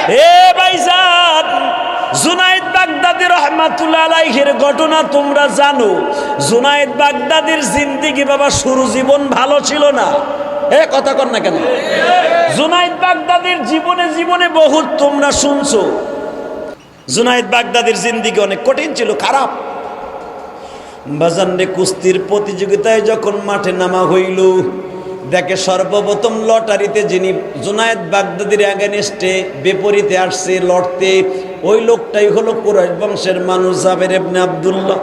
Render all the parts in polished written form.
এ ভাইজান, জুনায়েদ বাগদাদী রাহমাতুল্লাহ আলাইহির ঘটনা তোমরা জানো। জুনায়েদ বাগদাদীর জিন্দেগি বাবা শুরু জীবন ভালো ছিল না। এ কথা কর না কেন? জুনায়েদ বাগদাদীর জীবনে জীবনে বহুত তোমরা শুনছো। জুনায়েদ বাগদাদীর জিন্দেগি অনেক কঠিন ছিল, খারাপ। বাজানরে কুস্তির প্রতিযোগিতায় যখন মাঠে নামা হইল, দেখে সর্বপ্রথম লটারিতে যিনি জুনায়েদ বাগদাদীর এগেনস্টে বিপরীতে আসছে লড়তে, ওই লোকটাই হলো কুরাইশ বংশের মানুষ, জাবের ইবনে আব্দুল্লাহ।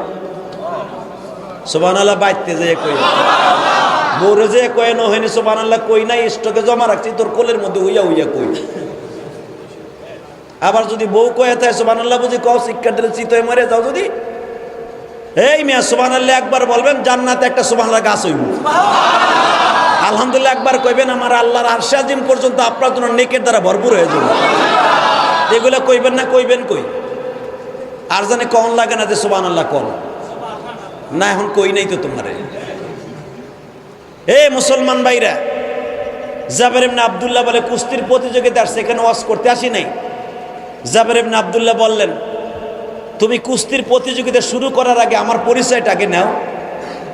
সুবহানাল্লাহ। বাইতে যেয়ে কই, বউরে যে কয় নহয়নি সুবহানাল্লাহ কই নাই, স্টকে জমা রাখছি তোর কোলের মধ্যে উইয়া উইয়া কই। আবার যদি বউ কয়ে থাকে সুবহানাল্লাহ বুঝি কও, শিক্ষা দিলে চিত হয়ে মরে যাও যদি। এই মিয়া সুবহানাল্লাহ একবার বলবেন, জান্নাতে একটা সুবহানাল্লাহ গাছ হইব। আলহামদুলিল্লাহ একবার কইবেন, আমার আল্লাহর আরশে আজিম পর্যন্ত আপনার জন্য নেকের দ্বারা ভরপুর হয়ে যাবে। এগুলো কইবেন না, কইবেন কই? আর জানে কন লাগে না যে সুবহানাল্লাহ কন না, এখন কই নাই তো তোমারে। এ মুসলমান ভাইরা, জাবের ইবনে আব্দুল্লাহ বলে কুস্তির প্রতিযোগিতা আসছে, এখানে ওয়াজ করতে আসি নাই। জাবের ইবনে আব্দুল্লাহ বললেন, তুমি কুস্তির প্রতিযোগিতা শুরু করার আগে আমার পরিচয়টা আগে নাও।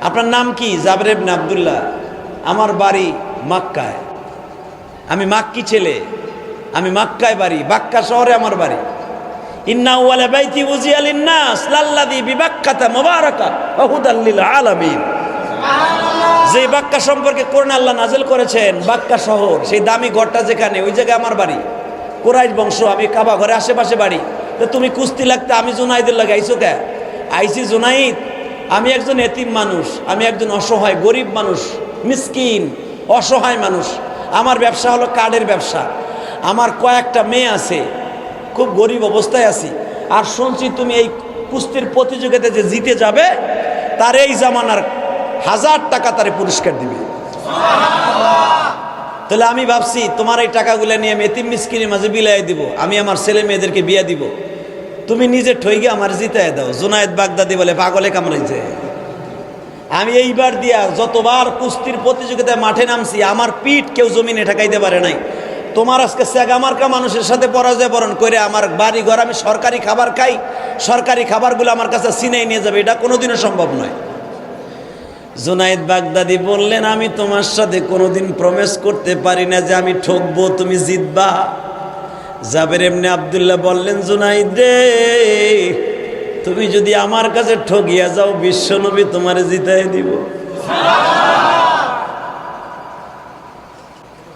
আপনার নাম কি? জাবের ইবনে আব্দুল্লাহ। আমার বাড়ি মক্কায়, আমি মাক্কি ছেলে, আমি মক্কায় বাড়ি, বাক্কা শহরে আমার বাড়ি। ইন্না আউয়ালা বাইতি উযিয়া লিন-নাস লাল্লাযী বিবাক্কাতা মুবারাকান ওয়া হুদাল লিল আলামিন। যে বাক্কা সম্পর্কে কোরআন আল্লাহ নাযিল করেছেন, বাক্কা শহর, সেই দামি ঘরটা যেখানে, ওই জায়গায় আমার বাড়ি। কুরাইশ বংশ, আমি কাবা ঘরে আশেপাশে বাড়ি। তো তুমি কুস্তি লাগতে আমি জুনাইদের লাগে আইছো কে? আইছি জুনাইদ, আমি একজন এতিম মানুষ, আমি একজন অসহায় গরিব মানুষ, মিসকিন অসহায় মানুষ। আমার ব্যবসা হলো কার্ডের ব্যবসা। আমার কয়েকটা মেয়ে আছে, খুব গরিব অবস্থায় আছি। আর শুনছি তুমি এই কুস্তির প্রতিযোগিতায় যে জিতে যাবে, তার এই জামানার 1000 টাকা তারে পুরস্কার দিবে। তাহলে আমি ভাবছি তোমার এই টাকাগুলো নিয়ে আমি এতিম মিসকিনের মাঝে বিলাই দিব, আমি আমার ছেলে মেয়েদেরকে বিয়ে দিব। তুমি নিজে ঠইগে আমার জিতায় দাও। জুনায়েদ বাগদাদী বলে পাগলে কামড়াইছে। আমি এইবার দিয়া যতবার কুস্তির প্রতিযোগিতায় মাঠে নামছি, আমার পিঠ কেউ জমিনে ঠেকাইতে পারে নাই। তোমার আজকে সেগামার্কা মানুষের সাথে পরাজয় বরণ করে আমার বাড়ি ঘর, আমি সরকারি খাবার খাই, সরকারি খাবারগুলো আমার কাছে সিনেই নিয়ে যাবে, এটা কোনোদিনও সম্ভব নয়। জুনায়েদ বাগদাদী বললেন, আমি তোমার সাথে কোনোদিন প্রমিস করতে পারি না যে আমি ঠকবো, তুমি জিতবা। জাবের ইবনে আব্দুল্লাহ বললেন, জুনায়েদ রে, তুমি যদি আমার কাছে ঠকিয়া যাও, বিশ্বনবী তোমারে জিতাই দিব।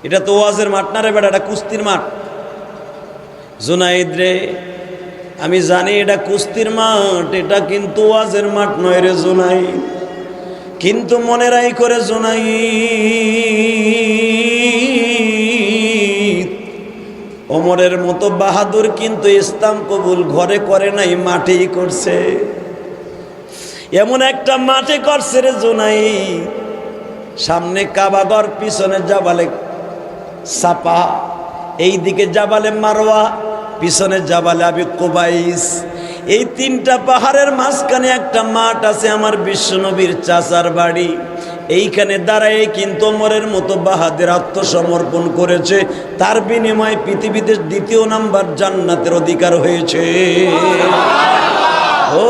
এটা তো ওয়াজের মাঠ না রে বেটা, এটা কুস্তির মাঠ। জুনায়েদ রে, আমি জানি এটা কুস্তির মাঠ, এটা কিন্তু ওয়াজের মাঠ নয় রে জুনায়েদ। কিন্তু মনে রাই করে জুনায়েদ, ওমরের মতো বাহাদুর কিন্তু ইসলাম কবুল ঘরে করে নাই, মাঠেই করছে। এমন একটা মাঠে করছে রে জুনায়েদ, সামনে কাবাগর, পিছনে জাবালে সাপা, এই দিকে জাবালে মারওয়া, পিছনে জাবালে আবি কুবাইস। এই 3টা পাহাড়ের মাঝখানে একটা মাঠ আছে, আমার বিশ্বনবীর চাচার বাড়ি। এইখানে দাঁড়ায় কিন্তু ওমরের মতো বাহাদুর আত্মসমর্পণ করেছে, তার বিনিময়ে পৃথিবীতে 2য় নাম্বার জান্নাতের অধিকার হয়েছে। ও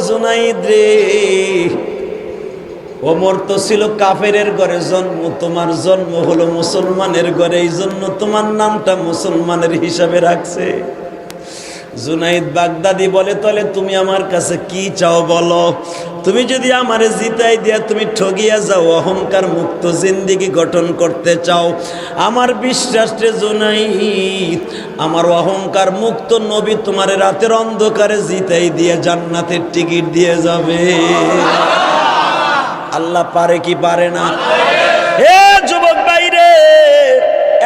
জুনায়েদ রে, ওমর তো ছিল কাফেরের ঘরে জন্ম, তোমার জন্ম হলো মুসলমানের ঘরে, এই জন্য তোমার নামটা মুসলমানের হিসাবে রাখছে। জুনায়েদ বাগদাদী বলে, তাহলে তুমি আমার কাছে কি চাও বলো? তুমি যদি আমারে জিতাই দিয়া তুমি ঠগিয়া যাও, অহংকার মুক্ত জিন্দেগি গঠন করতে চাও, আমার বিশ্বাস রে জুনায়েদ, আমার অহংকার মুক্ত নবী তোমারে রাতের অন্ধকারে জিতাই দিয়ে জান্নাতের টিকিট দিয়ে যাবে। আল্লাহ পারে কি পারে না? হে যুবক ভাইরে,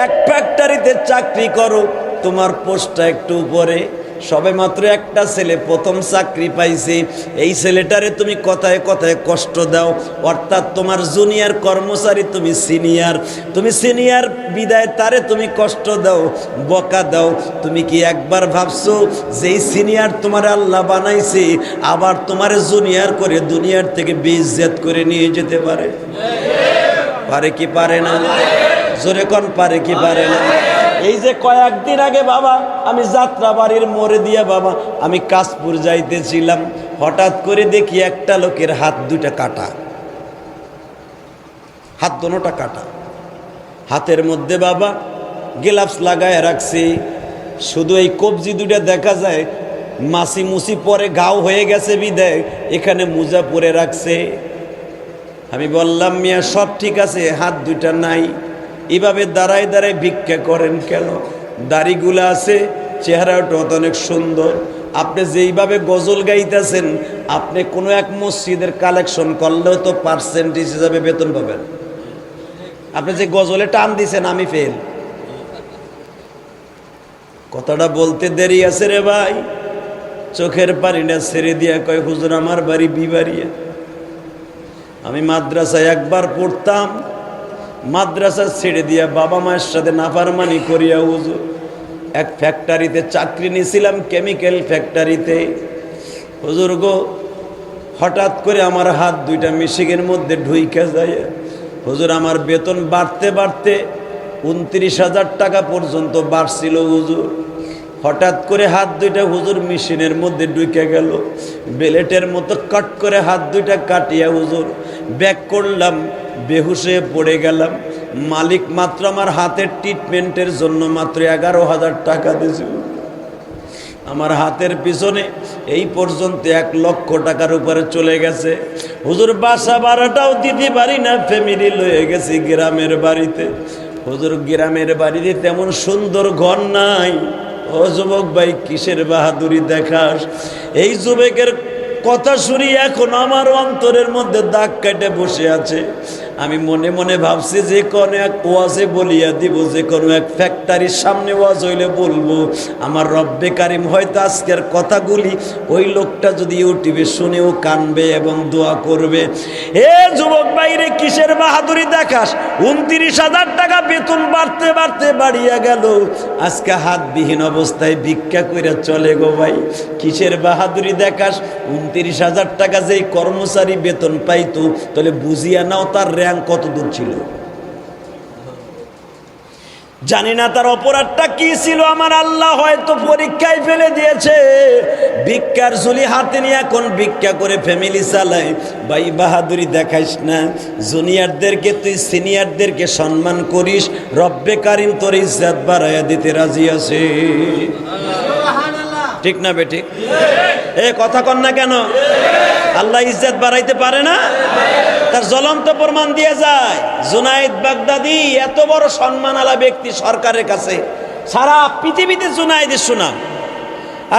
এক ফ্যাক্টরিতে চাকরি করো, তোমার পোস্টটা একটু উপরে, সবে মাত্র একটা ছেলে প্রথম চাকরি পাইছে, এই ছেলেটারে তুমি কথায় কথায় কষ্ট দাও, অর্থাৎ তোমার জুনিয়র কর্মচারী তুমি সিনিয়র বিদায় তারে তুমি কষ্ট দাও, বকা দাও। তুমি কি একবার ভাবছো যেই সিনিয়র তোমার আল্লাহ বানাইছে, আবার তোমার জুনিয়র করে দুনিয়ার থেকে বেইজ্জত করে নিয়ে যেতে পারে? পারে কি পারে না? জোরে কোন পারে কি পারে না? এই যে কয়েকদিন আগে বাবা আমি যাত্রাবাড়ির মোড়ে দিয়া বাবা আমি কাশপুর যাইতেছিলাম, হঠাৎ করে দেখি একটা লোকের হাত দুইটা কাটা, হাত দুটোটা কাটা, হাতের মধ্যে বাবা গ্লাভস লাগায় রাখছে, শুধু এই কবজি দুটা দেখা যায়, মাসি মুসি পরে ঘাও হয়ে গেছে বিদায় এখানে মোজা পরে রাখছে। আমি বললাম মিয়া সব ঠিক আছে, হাত দুইটা নাই, এভাবে দাঁড়ায় দাঁড়ায় ভিক্ষা করেন কেন? দাড়িগুলো আছে, চেহারাটা অনেক সুন্দর, আপনি যেইভাবে গজল গাইতেছেন আপনি কোনো এক মসজিদের কালেকশন করলেও তো পার্সেন্টেজ হিসাবে বেতন পাবেন। আপনি যে গজলে টান দিছেন আমি ফেল। কথাটা বলতে দেরি আছে রে ভাই, চোখের পানিটা ছেড়ে দিয়া কয় হুজুর আমার বাড়ি বিবাড়িয়া, আমি মাদ্রাসায় একবার পড়তাম, মাদ্রাসা ছেড়ে দিয়া বাবা মায়ের সাথে নাফরমানি করিয়া হুজুর এক ফ্যাক্টরিতে চাকরি নিয়েছিলাম, কেমিক্যাল ফ্যাক্টরিতে। হুজুর গো হঠাৎ করে আমার হাত দুইটা মিশিংয়ের মধ্যে ঢুইকা যায়। হুজুর আমার বেতন বাড়তে বাড়তে 29,000 টাকা পর্যন্ত বাড়ছিল হুজুর, হঠাৎ করে হাত দুইটা হুজুর মেশিনের মধ্যে ঢুকে গেল, বেলেটের মতো কাট করে হাত দুইটা কাটিয়া হুজুর ব্যাক করলাম, বেহুশ হয়ে পড়ে গেলাম। মালিক মাত্র আমার হাতের ট্রিটমেন্টের জন্য মাত্র 11,000 টাকা দিয়েছিল। আমার হাতের পিছনে এই পর্যন্ত 1 লক্ষ টাকার উপরে চলে গেছে হুজুর। বাসা ভাড়াটাও দিতে পারি না, ফ্যামিলি লয়ে গেছি গ্রামের বাড়িতে। হুজুর গ্রামের বাড়িতে তেমন সুন্দর ঘর নাই। ও যুবক ভাই কিসের বাহাদুরি দেখাস? এই যুবকের কথা শুনি এখন আমার অন্তরের মধ্যে দাগ কেটে বসে আছে। আমি মনে মনে ভাবছি যে কোনো এক ওয়াজে বলিয়া দিব, যে কোনো এক ফ্যাক্টরির সামনে ওয়াজ হইলে বলবো আমার রব্বে কারিম হয়তো আজকের কথাগুলি ওই লোকটা যদি ইউটিউবে শুনেও কানবে এবং দোয়া করবে। এ যুবক ভাইরে কিসের বাহাদুরি দেখাস? 29,000 টাকা বেতন বাড়তে বাড়তে বাড়িয়া গেল, আজকে হাতবিহীন অবস্থায় ভিক্ষা কইরা চলে গো ভাই। কিসের বাহাদুরি দেখাস? 29,000 টাকা যেই কর্মচারী বেতন পাইতো, তাহলে বুঝিয়া নাও তার র্যাঙ্ক কত দূর ছিল। জানি না তার অপরাধটা কি ছিল, আমার আল্লাহ হয়তো পরীক্ষায় ফেলে দিয়েছে। ভিক্ষার ঝুলি হাতে নিয়ে এখন ভিক্ষা করে ফ্যামিলি চালায়। ভাই বাহাদুরি দেখাইস না, জুনিয়রদেরকে তুই সিনিয়রদেরকে সম্মান করিস, রব্বে কারিম তোর ইজ্জত বাড়াইয়া দিতে রাজি আছে। ঠিক না বেঠিক? এ কথা কন না কেন? আল্লাহ ইজ্জত বাড়াইতে পারে না? তার জ্বলন্ত প্রমাণ দিয়ে যায়। জুনায়েদ বাগদাদি এত বড় সম্মানওয়ালা ব্যক্তি সরকারের কাছে, সারা পৃথিবীতে জুনায়েদের সুনাম।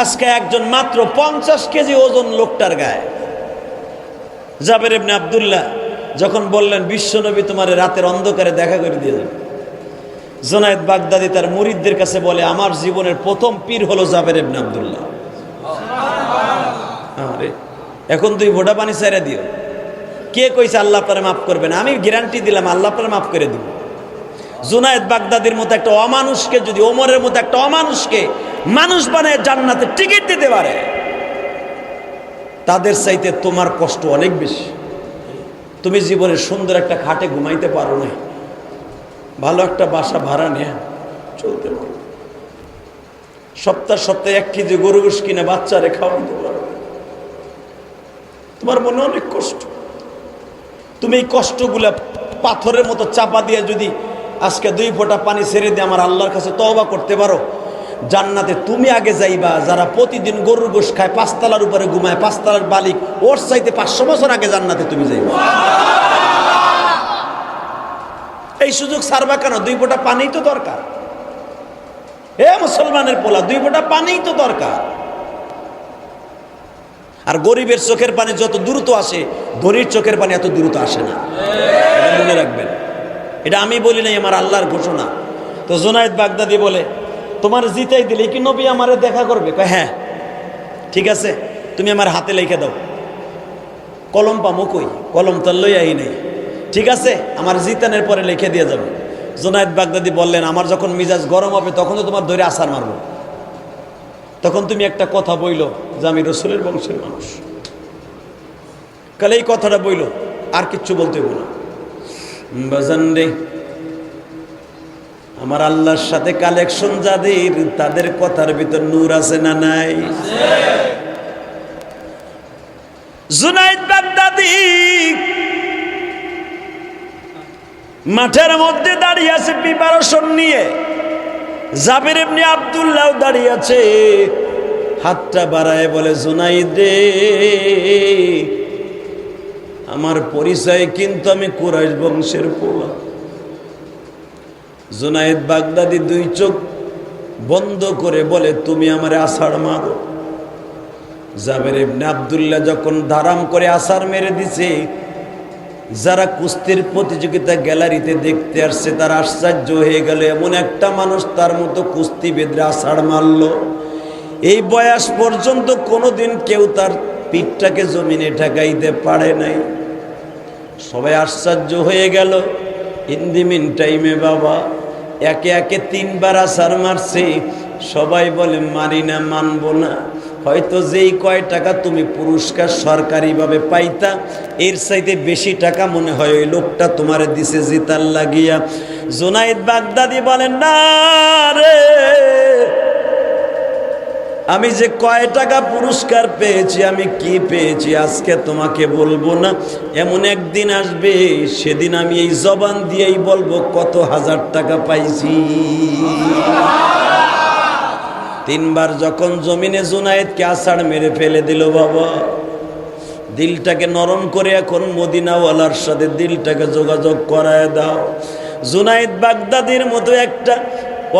আজকে একজন মাত্র 50 কেজি ওজন লোকটার গায়ে। জাবের ইবনে আব্দুল্লাহ যখন বললেন বিশ্বনবী তোমার রাতের অন্ধকারে দেখা করে দিয়ে যাবে, জুনায়েদ বাগদাদি তার মুরিদদের কাছে বলে আমার জীবনের প্রথম পীর হলো জাবের ইবনে আব্দুল্লাহ। আরে এখন তুই ভোটা পানি ছেড়ে দিও। কে কইছে আল্লাহ আপনারে মাফ করবে না? আমি গ্যারান্টি দিলাম আল্লাহ আপনারে মাফ করে দিব। জুনায়েদ বাগদাদির মতো একটা অমানুষকে যদি, ওমরের মতো একটা অমানুষকে মানুষ বানায় জান্নাতে টিকিট দিতে পারে, তাদের চাইতে তোমার কষ্ট অনেক বেশি। তুমি জীবনে সুন্দর একটা খাটে ঘুমাইতে পারো না, ভালো একটা বাসা ভাড়া নিয়ে চলতে পারো, সপ্তাহে 1 কেজি গরু গোশ কিনে বাচ্চারে খাওয়াইতে পারো, তোমার মনে অনেক কষ্ট। তুমি এই কষ্টগুলা পাথরের মতো চাপা দিয়ে যদি আজকে 2 ফোঁটা পানি ছেড়ে দিয়ে আমার আল্লাহর কাছে তওবা করতে পারো, জান্নাতে তুমি আগে যাইবা। যারা প্রতিদিন গরুর গোশ খায়, 5 তলার উপরে ঘুমায়, 5 তলার বালিক, ওর চাইতে 500 বছর আগে জান্নাতে তুমি যাইবা। এই সুযোগ ছাড়বা কেন? 2 ফোঁটা পানি তো দরকার। এ মুসলমানের পোলা, 2 ফোঁটা পানি তো দরকার। আর গরিবের চোখের পানি যত দ্রুত আসে, ধনীর চোখের পানি এত দ্রুত আসে না। এটা মনে রাখবেন, এটা আমি বলি নাই, আমার আল্লাহর ঘোষণা। তো জুনায়েদ বাগদাদি বলে তোমার জিতাই দিলে কি নবী আমারে দেখা করবে? কয় হ্যাঁ ঠিক আছে, তুমি আমার হাতে লিখে দাও। কলম পামো কই? কলম তো লই আই নাই। ঠিক আছে, আমার জিতানের পরে লিখে দিয়ে যাবে। জুনায়েদ বাগদাদি বললেন আমার যখন মিজাজ গরম হবে তখন তো তোমার ধরে আছাড় মারবো, তখন তুমি একটা কথা বইল যে আমি রসুলের বংশের মানুষ। কালে এই কথাটা বইল, আর কিচ্ছু বলতে হইব না। বাজান রে, আমার আল্লাহর সাথে কালেকশন যাদের, তাদের কথার ভিতর নূর আছে না নাই? জুনাইদ বাগদাদি মাঠের মধ্যে দাঁড়িয়ে আছে প্রিপারেশন নিয়ে। জাবির ইবনে আব্দুল্লাহ দাঁড়িয়ে আছে, হাতটা বাড়ায় বলে, জুনাইদ রে, আমার পরিচয় কিন্তু আমি কুরাইশ বংশের পোলা। জুনাইদ বাগদাদি দুই চোখ বন্ধ করে বলে, তুমি আমারে আছাড় মারো। জাবির ইবনে আব্দুল্লাহ যখন ধারাম করে আছাড় মেরে দিছে, যারা কুস্তির প্রতিযোগিতা গ্যালারিতে দেখতে আসছে তারা আশ্চর্য হয়ে গেল, এমন একটা মানুষ তার মতো কুস্তিবিদরা আছাড় মারল। এই বয়স পর্যন্ত কোনোদিন কেউ তার পিঠটাকে জমিনে ঠেকাইতে পারে নাই। সবাই আশ্চর্য হয়ে গেল। ইন দি মিন টাইমে বাবা একে একে 3 বার আছাড় মারছে। সবাই বলে, মারি না, মানবো না। হয়তো যেই কয় টাকা তুমি পুরস্কার সরকারিভাবে পাইতা, এর চাইতে বেশি টাকা মনে হয় ওই লোকটা তোমার দিছে জিতার লাগিয়া। জুনাইদ বাগদাদি বলেন, না রে, আমি যে কয় টাকা পুরস্কার পেয়েছি, আমি কি পেয়েছি আজকে তোমাকে বলবো না। এমন একদিন আসবে, সেদিন আমি এই জবান দিয়েই বলবো কত হাজার টাকা পাইছি। 3 বার যখন জমিনে জুনাইদকে আছাড় মেরে ফেলে দিল, বাবা দিলটাকে নরম করে এখন মদিনাওয়ালার সাথে দিলটাকে যোগাযোগ করায় দাও। জুনাইদ বাগদাদির মতো একটা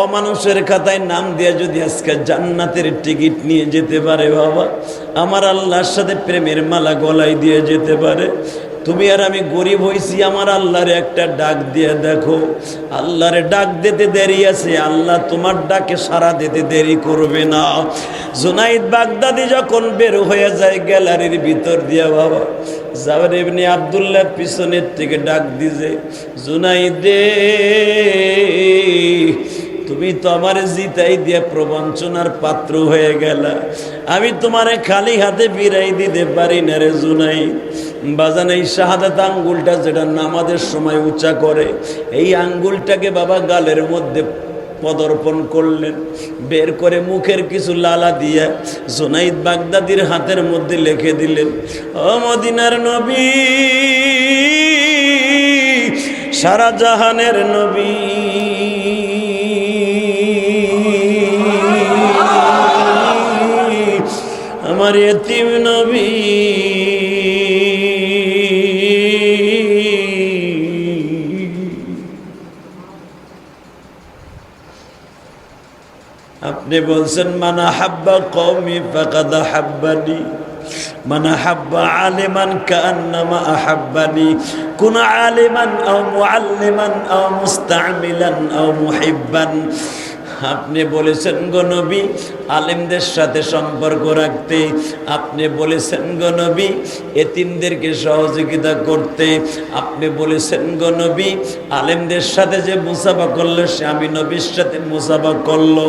অমানুষের খাতায় নাম দিয়ে যদি আজকে জান্নাতের টিকিট নিয়ে যেতে পারে, বাবা আমার আল্লাহর সাথে প্রেমের মালা গলায় দিয়ে যেতে পারে। তুমি আর আমি গরিব হইছি, আমার আল্লাহরে একটা ডাক দিয়ে দেখো। আল্লাহরে ডাক দিতে দেরি আছে, আল্লাহ তোমার ডাকে সাড়া দিতে দেরি করবে না। জুনাইদ বাগদাদি যখন বের হয়ে যায় গ্যালারির ভিতর দিয়া, বাবা জাবির ইবনে আব্দুল্লাহ পিছনের থেকে ডাক দিছে, জুনাইদ রে, তুমি তো আমার জিতাই দিয়ে প্রবঞ্চনার পাত্র হয়ে গেলা। আমি তোমারে খালি হাতে বিরাই দিতে পারি না রে জুনাইদ। বাজান এই শাহাদাত আঙ্গুলটা যেটা নামাজের সময় উঁচা করে, এই আঙ্গুলটাকে বাবা গালের মধ্যে পদর্পণ করলেন, বের করে মুখের কিছু লালা দিয়ে জুনাইদ বাগদাদির হাতের মধ্যে লিখে দিলেন, ও মদিনার নবী, সারা জাহানের নবী, আমার এতিম নবী, আপনি বলছেন, মানা হাব্বা কওমি ফাকাদ হাব্বানি, মানা হাব্বা আলিমান কান্নামা আহাব্বানি, কুন আলিমান আও মুআল্লিমান আও মুস্তামিলান আও মুহিব্বান। আপনি বলেছেন গো নবী আলেমদের সাথে সম্পর্ক রাখতে, আপনি বলেছেন গো নবী এতিমদেরকে সহযোগিতা করতে, আপনি বলেছেন গো নবী আলেমদের সাথে যে মুসাফা করলো সে আমি নবীর সাথে মুসাফা করলো,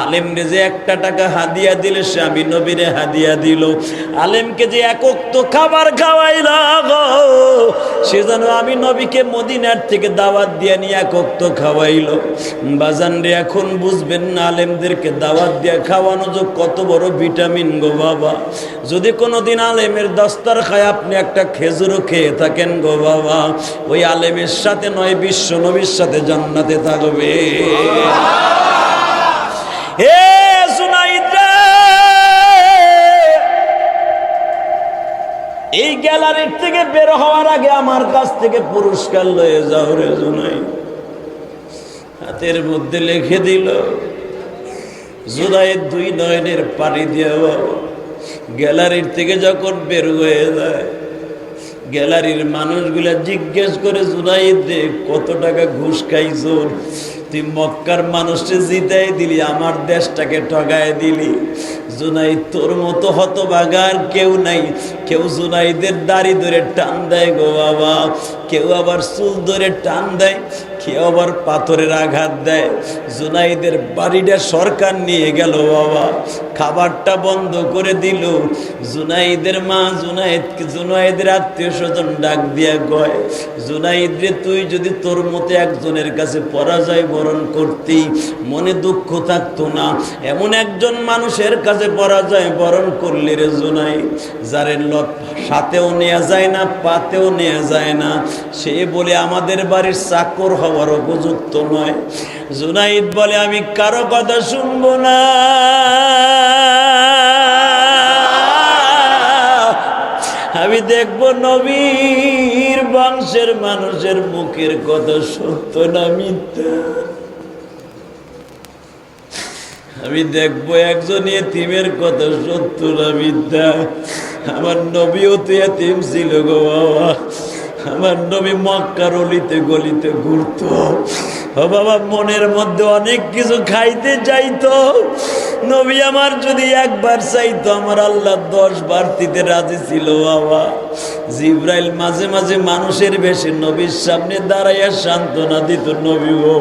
আলেমকে যে 1 টাকা হাদিয়া দিলে সে আমি নবীরে হাদিয়া দিল, আলেমকে যে একক্ত খাবার খাওয়াইলা গো সে যেন আমি নবীকে মদিনার থেকে দাওয়াত দিয়ে নিয়ে একক্ত খাওয়াইলো। বাজান রে, এখন বুঝবেন না আলেমদেরকে দাওয়াত দিয়ে খাওয়ানো যে কত বড় ভিটামিন গো বাবা। যদি কোনোদিন আলেমের দস্তার খায় আপনি একটা খেজুরও খেয়ে থাকেন গো বাবা, ওই আলেমের সাথে নয় বিশ্ব নবীর সাথে জান্নাতে থাকবে। হে জুনাইদ রে, এই গ্যালারির থেকে বের হওয়ার আগে আমার কাছ থেকে পুরস্কার লয়ে যাও রে জুনাইদ। হাতের মধ্যে লিখে দিল। জুনাইদ 2 নয়নের পানি দিয়ে গ্যালারির থেকে যখন বের হয়ে যায়, গ্যালারির মানুষগুলা জিজ্ঞেস করে, জুনাইদ রে কত টাকা ঘুষ খাইছো? তুই মক্কার মানুষকে জিতাই দিলি, আমার দেশটাকে ঠগায় দিলি। জুনাইদ তোর মতো হতভাগার কেউ নাই। কেউ জুনাইদের দাড়ি ধরে টান দেয় গো বাবা, কেউ আবার চুল ধরে টান দেয়, কেউ আবার পাথরের আঘাত দেয়। জুনাইদের বাড়িটা সরকার নিয়ে গেল বাবা, খাবারটা বন্ধ করে দিল। জুনাইদের মা জুনাইদের আত্মীয় স্বজন ডাক দিয়া কয়, জুনাইদ রে, তুই যদি তোর মতো একজনের কাছে পরাজয় বরণ করতি, মনে দুঃখ থাকতো না। এমন একজন মানুষের কাছে পরাজয় বরণ করলি রে জুনাইদ, যারে সাথেও নেওয়া যায় না, পাতেও নেওয়া যায় না, সে বলে আমাদের বাড়ির চাকর হওয়ার উপযুক্ত নয়। জুনাইদ বলে, আমি কারো কথা শুনবো না, আমি দেখবো নবীর বংশের মানুষের মুখের কথা সত্য না মিথ্যা। আমি দেখবো একজন এতিমের কথা সত্য না মিথ্যা। আমার নবীও তো এতিম ছিল গো বাবা। আমার নবী মক্কার অলিতে গলিতে ঘুরতো। ও বাবা, মনের মধ্যে অনেক কিছু খাইতে চাইতো। নবী আমার যদি একবার চাইতো, আমার আল্লাহ 10 বার দিতে রাজি ছিল বাবা। জিব্রাইল মাঝে মাঝে মানুষের বেশে নবীর সামনে দাঁড়াইয়া সান্ত্বনা দিত, নবী গো,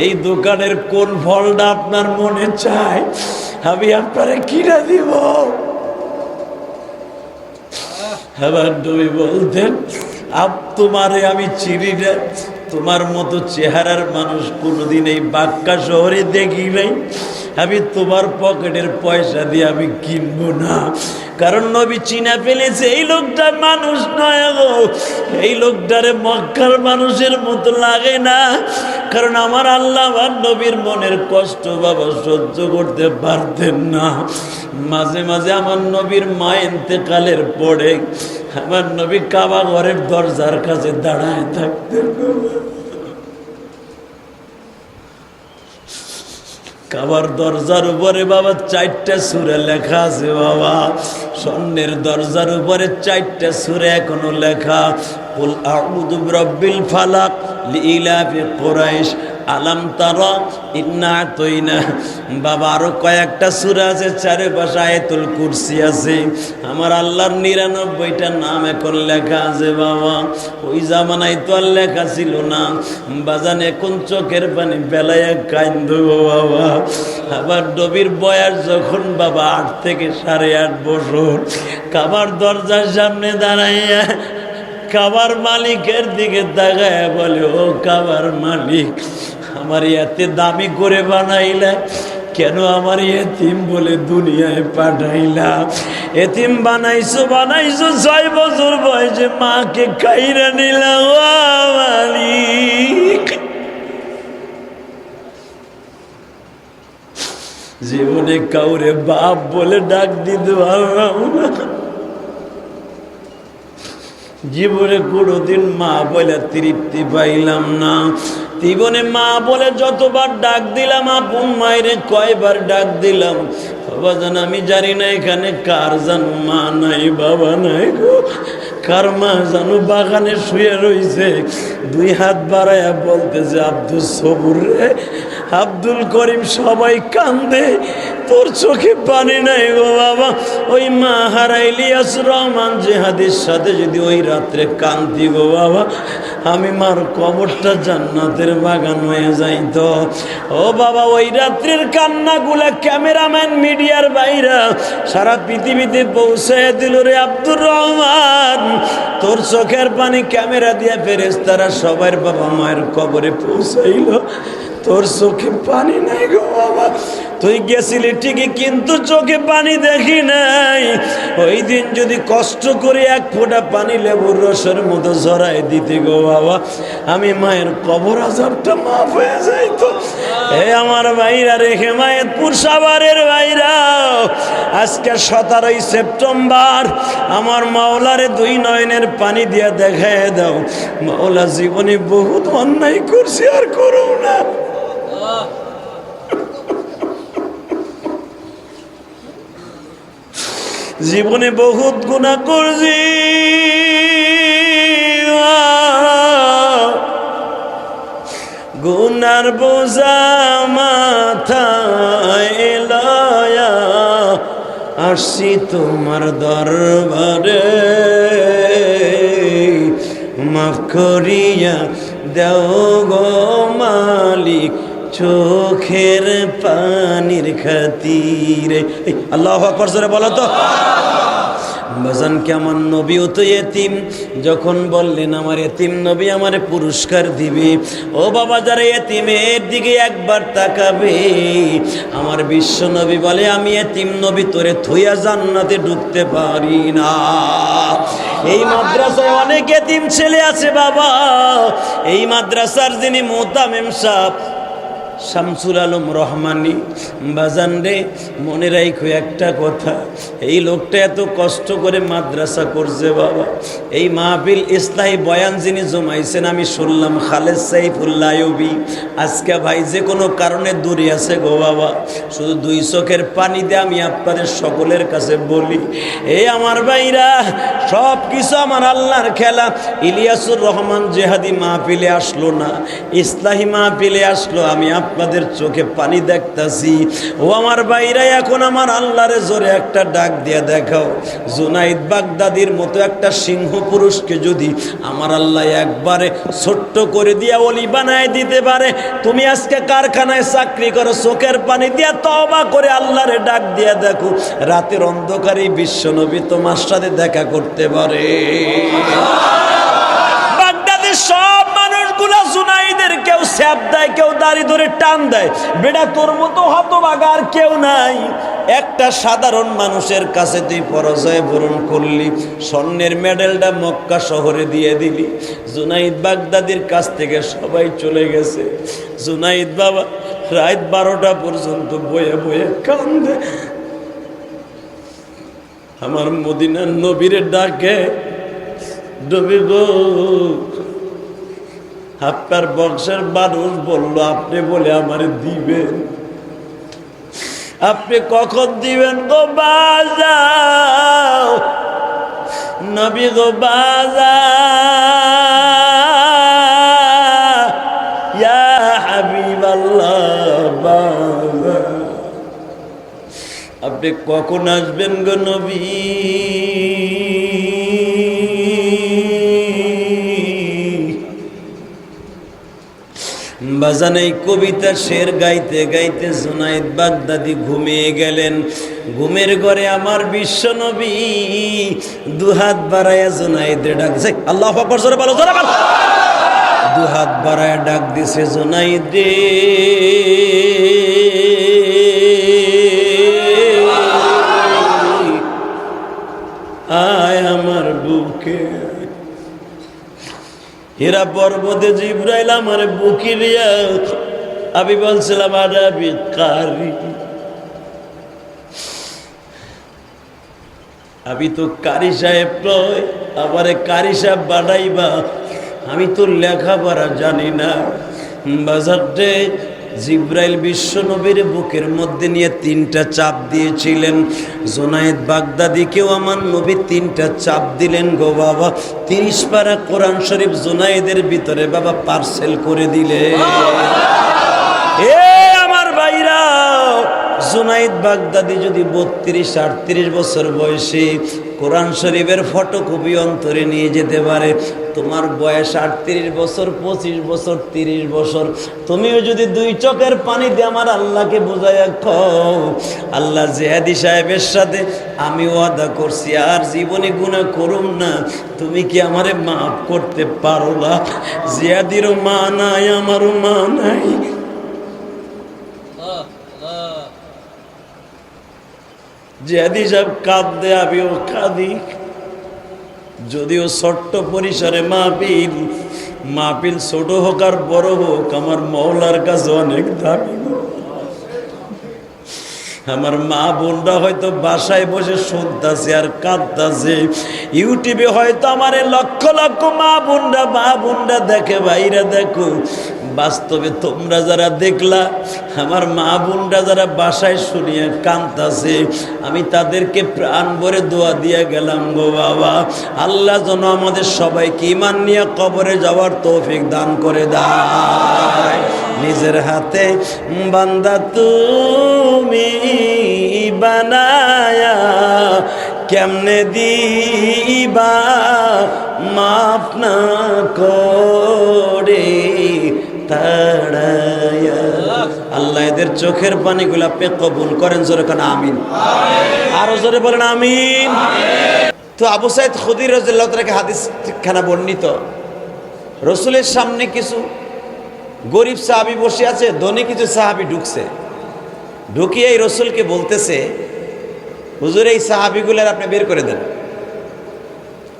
এই দোকানের কোন ফলটা আপনার মনে চায়, আমি আপনারে কিনা দিব। আমার নবী বলতেন, তোমারে আমি চিনি না, তোমার মতো চেহারার মানুষ কোনোদিন এই বাক্কা শহরে দেখি নাই, আমি তোমার পকেটের পয়সা দিয়ে আমি কিনবো না। কারণ নবী চিনা ফেলেছে এই লোকটা মানুষ নয় গো, এই লোকটারে মক্কার মানুষের মতো লাগে না। কারণ আমার আল্লাহ আর নবীর মনের কষ্ট বাবা সহ্য করতে পারতেন না। মাঝে মাঝে আমার নবীর মা ইন্তেকালের পরে আমার নবী কাবা ঘরের দরজার কাছে দাঁড়ায় থাকতেন। কাবার দরজার উপরে বাবা 4টা সূরা লেখা আছে বাবা। স্বর্ণের দরজার উপরে 4টা সূরা এখনো লেখা। কুল আউযু বিরাব্বিল ফালাক, লিইলাফি কুরাইশ, আলাম তারা, ইন্না আতাইনা। বাবা আরো কয়েকটা সূরা আছে, চারপাশে আয়াতুল কুরসি আছে। আমার আল্লাহর 99টা নাম এখন লেখা আছে বাবা। ওই জামানায় তো আর লেখা ছিল না বাজান, এখন চোখের পানি বেলায় কান্দবো বাবা। আবার নবীর বয়স যখন বাবা 8 থেকে 8.5 বছর, কাবার দরজার সামনে দাঁড়াইয়া কাবার মালিকের দিকে তাকায় বলে, ও কাবার মালিক, আমার এতে দামি করে বানাইলা কেন? আমার এতিম বলে দুনিয়ায় পাঠাইলা। এতিম বানাইছো 6 বছর বয়সে মাকে খাইরা নিলা। ও মালিক, জীবনে কাউরে বাপ বলে ডাক দিতে পারলাম না, জীবনে কোনোদিন মা বলে তৃপ্তি পাইলাম না। জীবনে মা বলে যতবার ডাক দিলাম, আপন মায়ের কয়বার ডাক দিলাম বাবা জান, আমি জানি না এখানে কার জানো মা নাই বাবা নাই গো। কার মা জানো বাগানে শুয়ে রইছে, 2 হাত বাড়াইয়া বলতেছে, আব্দুল সবুর রে, আব্দুল করিম, সবাই কান্দে, তোর চোখে পানি নাই গো বাবা। ওই মা হারাইলিয়াস রহমান জেহাদের সাথে যদি ওই রাত্রে কান্দি গো বাবা, আমি মার কবরটা জান্নাতের বাগান হয়ে যাইত। ও বাবা, ওই রাত্রের কান্নাগুলা ক্যামেরাম্যান, মিডিয়ার বাইরা সারা পৃথিবীতে পৌঁছে দিল রে আব্দুর রহমান। তোর চোখের পানি ক্যামেরা দিয়ে ফেরেশতারা সবার বাবা মায়ের কবরে পৌঁছাইল, তোর চোখে পানি নাই গো বাবা। তুই গেছিলি ঠিকই, কিন্তু চোখে পানি দেখি নাই। ওই দিন যদি কষ্ট করে 1 ফোঁটা পানি লেবুর রসের মতো ঝরাই দিতে গো বাবা, আমি মায়ের কবর আযাবটা মাফ হয়ে যাইতো। এই আমার ভাইরা রেখে মায়েরপুর সাভারের ভাইরা, আজকে 17ই সেপ্টেম্বর আমার মাওলারে 2 নয়নের পানি দিয়া দেখায় দাও, মাওলা জীবনে বহুত অন্যায় করছি, আর করো না। জীবনে বহুত গুনাহ করছি, গুনার বোঝা মাথায় লয়া আসছি তোমার দরবারে, মাফ করিয়া দেও গো মালিক চোখের পানির খাতিরে। আল্লাহু আকবার জোরে বলো তো। বাজান কেমন নবীও তো এতিম, যখন বললেন আমার এতিম নবী আমারে পুরস্কার দিবে, ও বাবা যারা এতিমের দিকে একবার তাকাবে, আমার বিশ্ব নবী বলে আমি এতিম নবী তোরে থুইয়া জান্নাতে ঢুকতে পারি না। এই মাদ্রাসায় অনেক এতিম ছেলে আছে বাবা, এই মাদ্রাসার যিনি মোতামেম সাহেব শামসুল আলম রহমানি, বাজান রে মনে রাখো একটা কথা, এই লোকটা এত কষ্ট করে মাদ্রাসা করছে বাবা। এই মাহফিল ইসলাহি বয়ান যিনি জমাইছেন আমি শুনলাম খালেদ সাইফুল্লাহ আইয়ুবী, আজকে ভাই যে কোনো কারণে দূরে আছে গো বাবা, শুধু দুই চোখের পানি দিয়ে আমি আপনাদের সকলের কাছে বলি, এই আমার ভাইরা সব কিছু আমার আল্লাহর খেলা। ইলিয়াসুর রহমান জেহাদি মাহফিলে আসলো না, ইসলাহি মাহফিলে আসলো, আমি আপনাদের চোখে পানি দেখতাছি। ও আমার ভাইরা এখন আমার আল্লাহরে জোরে একটা ডাক দিয়ে দেখাও, জুনাইদ বাগদাদির মতো একটা সিংহ পুরুষকে যদি আমার আল্লাহ একবারে ছোট্ট করে দিয়া ওলি বানায় দিতে পারে, তুমি আজকে কারখানায় চাকরি করো, চোখের পানি দিয়া তওবা করে আল্লাহরে ডাক দিয়া দেখো, রাতের অন্ধকারে বিশ্বনবী তোমার সাথে দেখা করতে পারে। বাগদাদের সব মানুষগুলা জুনাইদের কেউ স্যাপ দেয়, কেউ দাড়ি ধরে টান দেয়, বেটা তোর মতো হতভাগা আর কেউ নাই। একটা সাধারণ মানুষের কাছে তুই পরাজয় বরণ করলি, স্বর্ণের মেডেলটা মক্কা শহরে দিয়ে দিলি। জুনাইদ বাগদাদির কাছ থেকে সবাই চলে গেছে, জুনাইদ বাবা রাত 12টা পর্যন্ত বয়ে বয়ে কান্দে। আমার মদিনার নবীর ডাকে, নবী গো আপনার বংশের মানুষ বলল আপনি বলে আমারে দিবেন, আপনি কখন দিবেন গো বাজা, নবী গো বাজা, ইয়া হাবিবাল্লাহ বাজা, আপনি কখন আসবেন গো নবী। বাজান এই কবিতা শের গাইতে গাইতে জুনাইদ বাগদাদি ঘুমিয়ে গেলেন। ঘুমের ঘরে আমার বিশ্ব নবী দুহাত বাড়ায়া জুনাইদে ডাকছে, আল্লাহু আকবার জোরে বলো, জোরে বলো। দুহাত বাড়ায়া ডাক দিছে, জুনাইদ রে আয় আমার বুকে। হীরা পর্বতে জিবরাইল আমার বুকে নিয়া, আমি বলছিলাম আরাবি কারি, আমি তো কারি সাহেব নয়, আমারে কারি সাহেব বানাইবা, আমি তো লেখাপড়া জানি না। বাজারটে জিবরাইল বিশ্ব নবীর বুকের মধ্যে নিয়ে 3টা চাপ দিয়েছিলেন। জুনাইদ বাগদাদিকেও আমার নবী 3টা চাপ দিলেন গো বাবা। 30 পারা কোরআন শরীফ জুনাইদের ভিতরে বাবা পার্সেল করে দিলে। আমার ভাইরা, জুনাইদ বাগদাদি যদি 32-38 বছর বয়সে কোরআন শরীফের ফটোকপি অন্তরে নিয়ে যেতে পারে, তোমার বয়স 38 বছর, 25 বছর, 30 বছর, তুমিও যদি 2 চোখের পানি দিয়ে আমার আল্লাহকে বুঝাইয়া খাও, আল্লাহ জেহাদি সাহেবের সাথে আমি ওয়াদা করছি আর জীবনে গুনাহ করুম না, তুমি কি আমারে মাফ করতে পারো না? জিয়াদিরও মা নাই, আমারও মা নাই। জিয়াদি সাহেব কাঁদে, আমিও কাঁদি। যদিও ছোট্ট পরিসরে মাহফিল ছোট হোক আর বড় হোক, আমার মওলার কাছে অনেক দামি। আমার মা বোনরা হয়তো বাসায় বসে শুনতেছে আর কাঁদতেছে, ইউটিউবে হয়তো আমার লক্ষ লক্ষ মা বোনরা দেখে, ভাইরা দেখো। বাস্তবে তোমরা যারা দেখলা, আমার মা বোনরা যারা বাসায় শুনিয়ে কাঁদতেছে, আমি তাদেরকে প্রাণ ভরে দোয়া দিয়ে গেলাম গো বাবা, আল্লাহ যেন আমাদের সবাইকে ঈমান নিয়ে কবরে যাওয়ার তৌফিক দান করে দেয়। নিজের হাতে বান্দা তুমি বানায়া কেমনে দিবা মাফ না করে তাড়ায়া। আল্লাহ এদের চোখের পানিগুলো আপনি কবুল করেন, জোরে কান আমিন। আরো জোরে বলেন আমিন। তো আবু সাইদ খুদরি রাদিয়াল্লাহু তাআলা হাদিস খানা বর্ণিত, রসুলের সামনে কিছু গরিব সাহাবী বসে আছে, ধনী কিছু সাহাবী ঢুকছে, ঢুকিয়ে এই রসুলকে বলতেছে, হুজুর এই সাহাবীগুলোর আপনি বের করে দেন,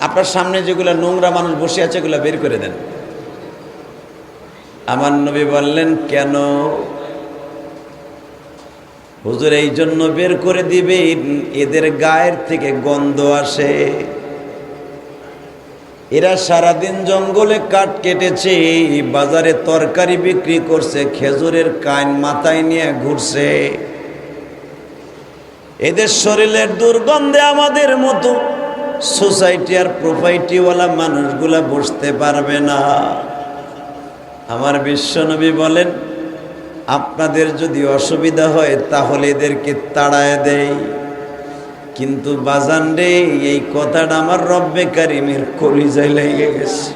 আপনার সামনে যেগুলো নোংরা মানুষ বসে আছে এগুলো বের করে দেন। আমার নবী বললেন, কেন? হুজুর এই জন্য বের করে দিবেন, এদের গায়ের থেকে গন্ধ আসে, এরা সারাদিন জঙ্গলে কাঠ কেটেছে, বাজারে তরকারি বিক্রি করছে, খেজুরের কান মাথায় নিয়ে ঘুরছে, এদের শরীরের দুর্গন্ধে আমাদের মতো সোসাইটি আর প্রপার্টিওয়ালা মানুষগুলা বসতে পারবে না। আমার বিশ্বনবী বলেন, আপনাদের যদি অসুবিধা হয় তাহলে এদেরকে তাড়ায় দেয়, কিন্তু বাজান রে, এই কথাটা আমার রব্বে কারিমের কলিজায় লেগে গেছে।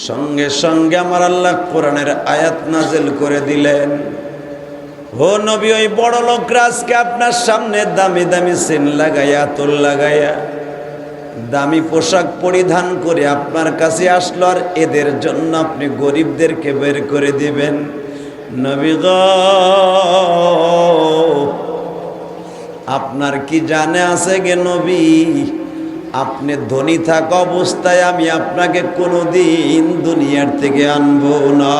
সঙ্গে সঙ্গে আমার আল্লাহ কোরআনের আয়াত নাযিল করে দিলেন, ও নবী, ওই বড় লোকরা আজকে আপনার সামনে দামি দামি সেন লাগাইয়া, আতর লাগাইয়া, দামি পোশাক পরিধান করে আপনার কাছে আসলো, আর এদের জন্য আপনি গরিবদেরকে বের করে দিবেন। নবী গো, আপনার কি জানে আছে গে নবী, আপনি ধনী থাকা অবস্থায় আমি আপনাকে কোনোদিন দুনিয়ার থেকে আনবো না।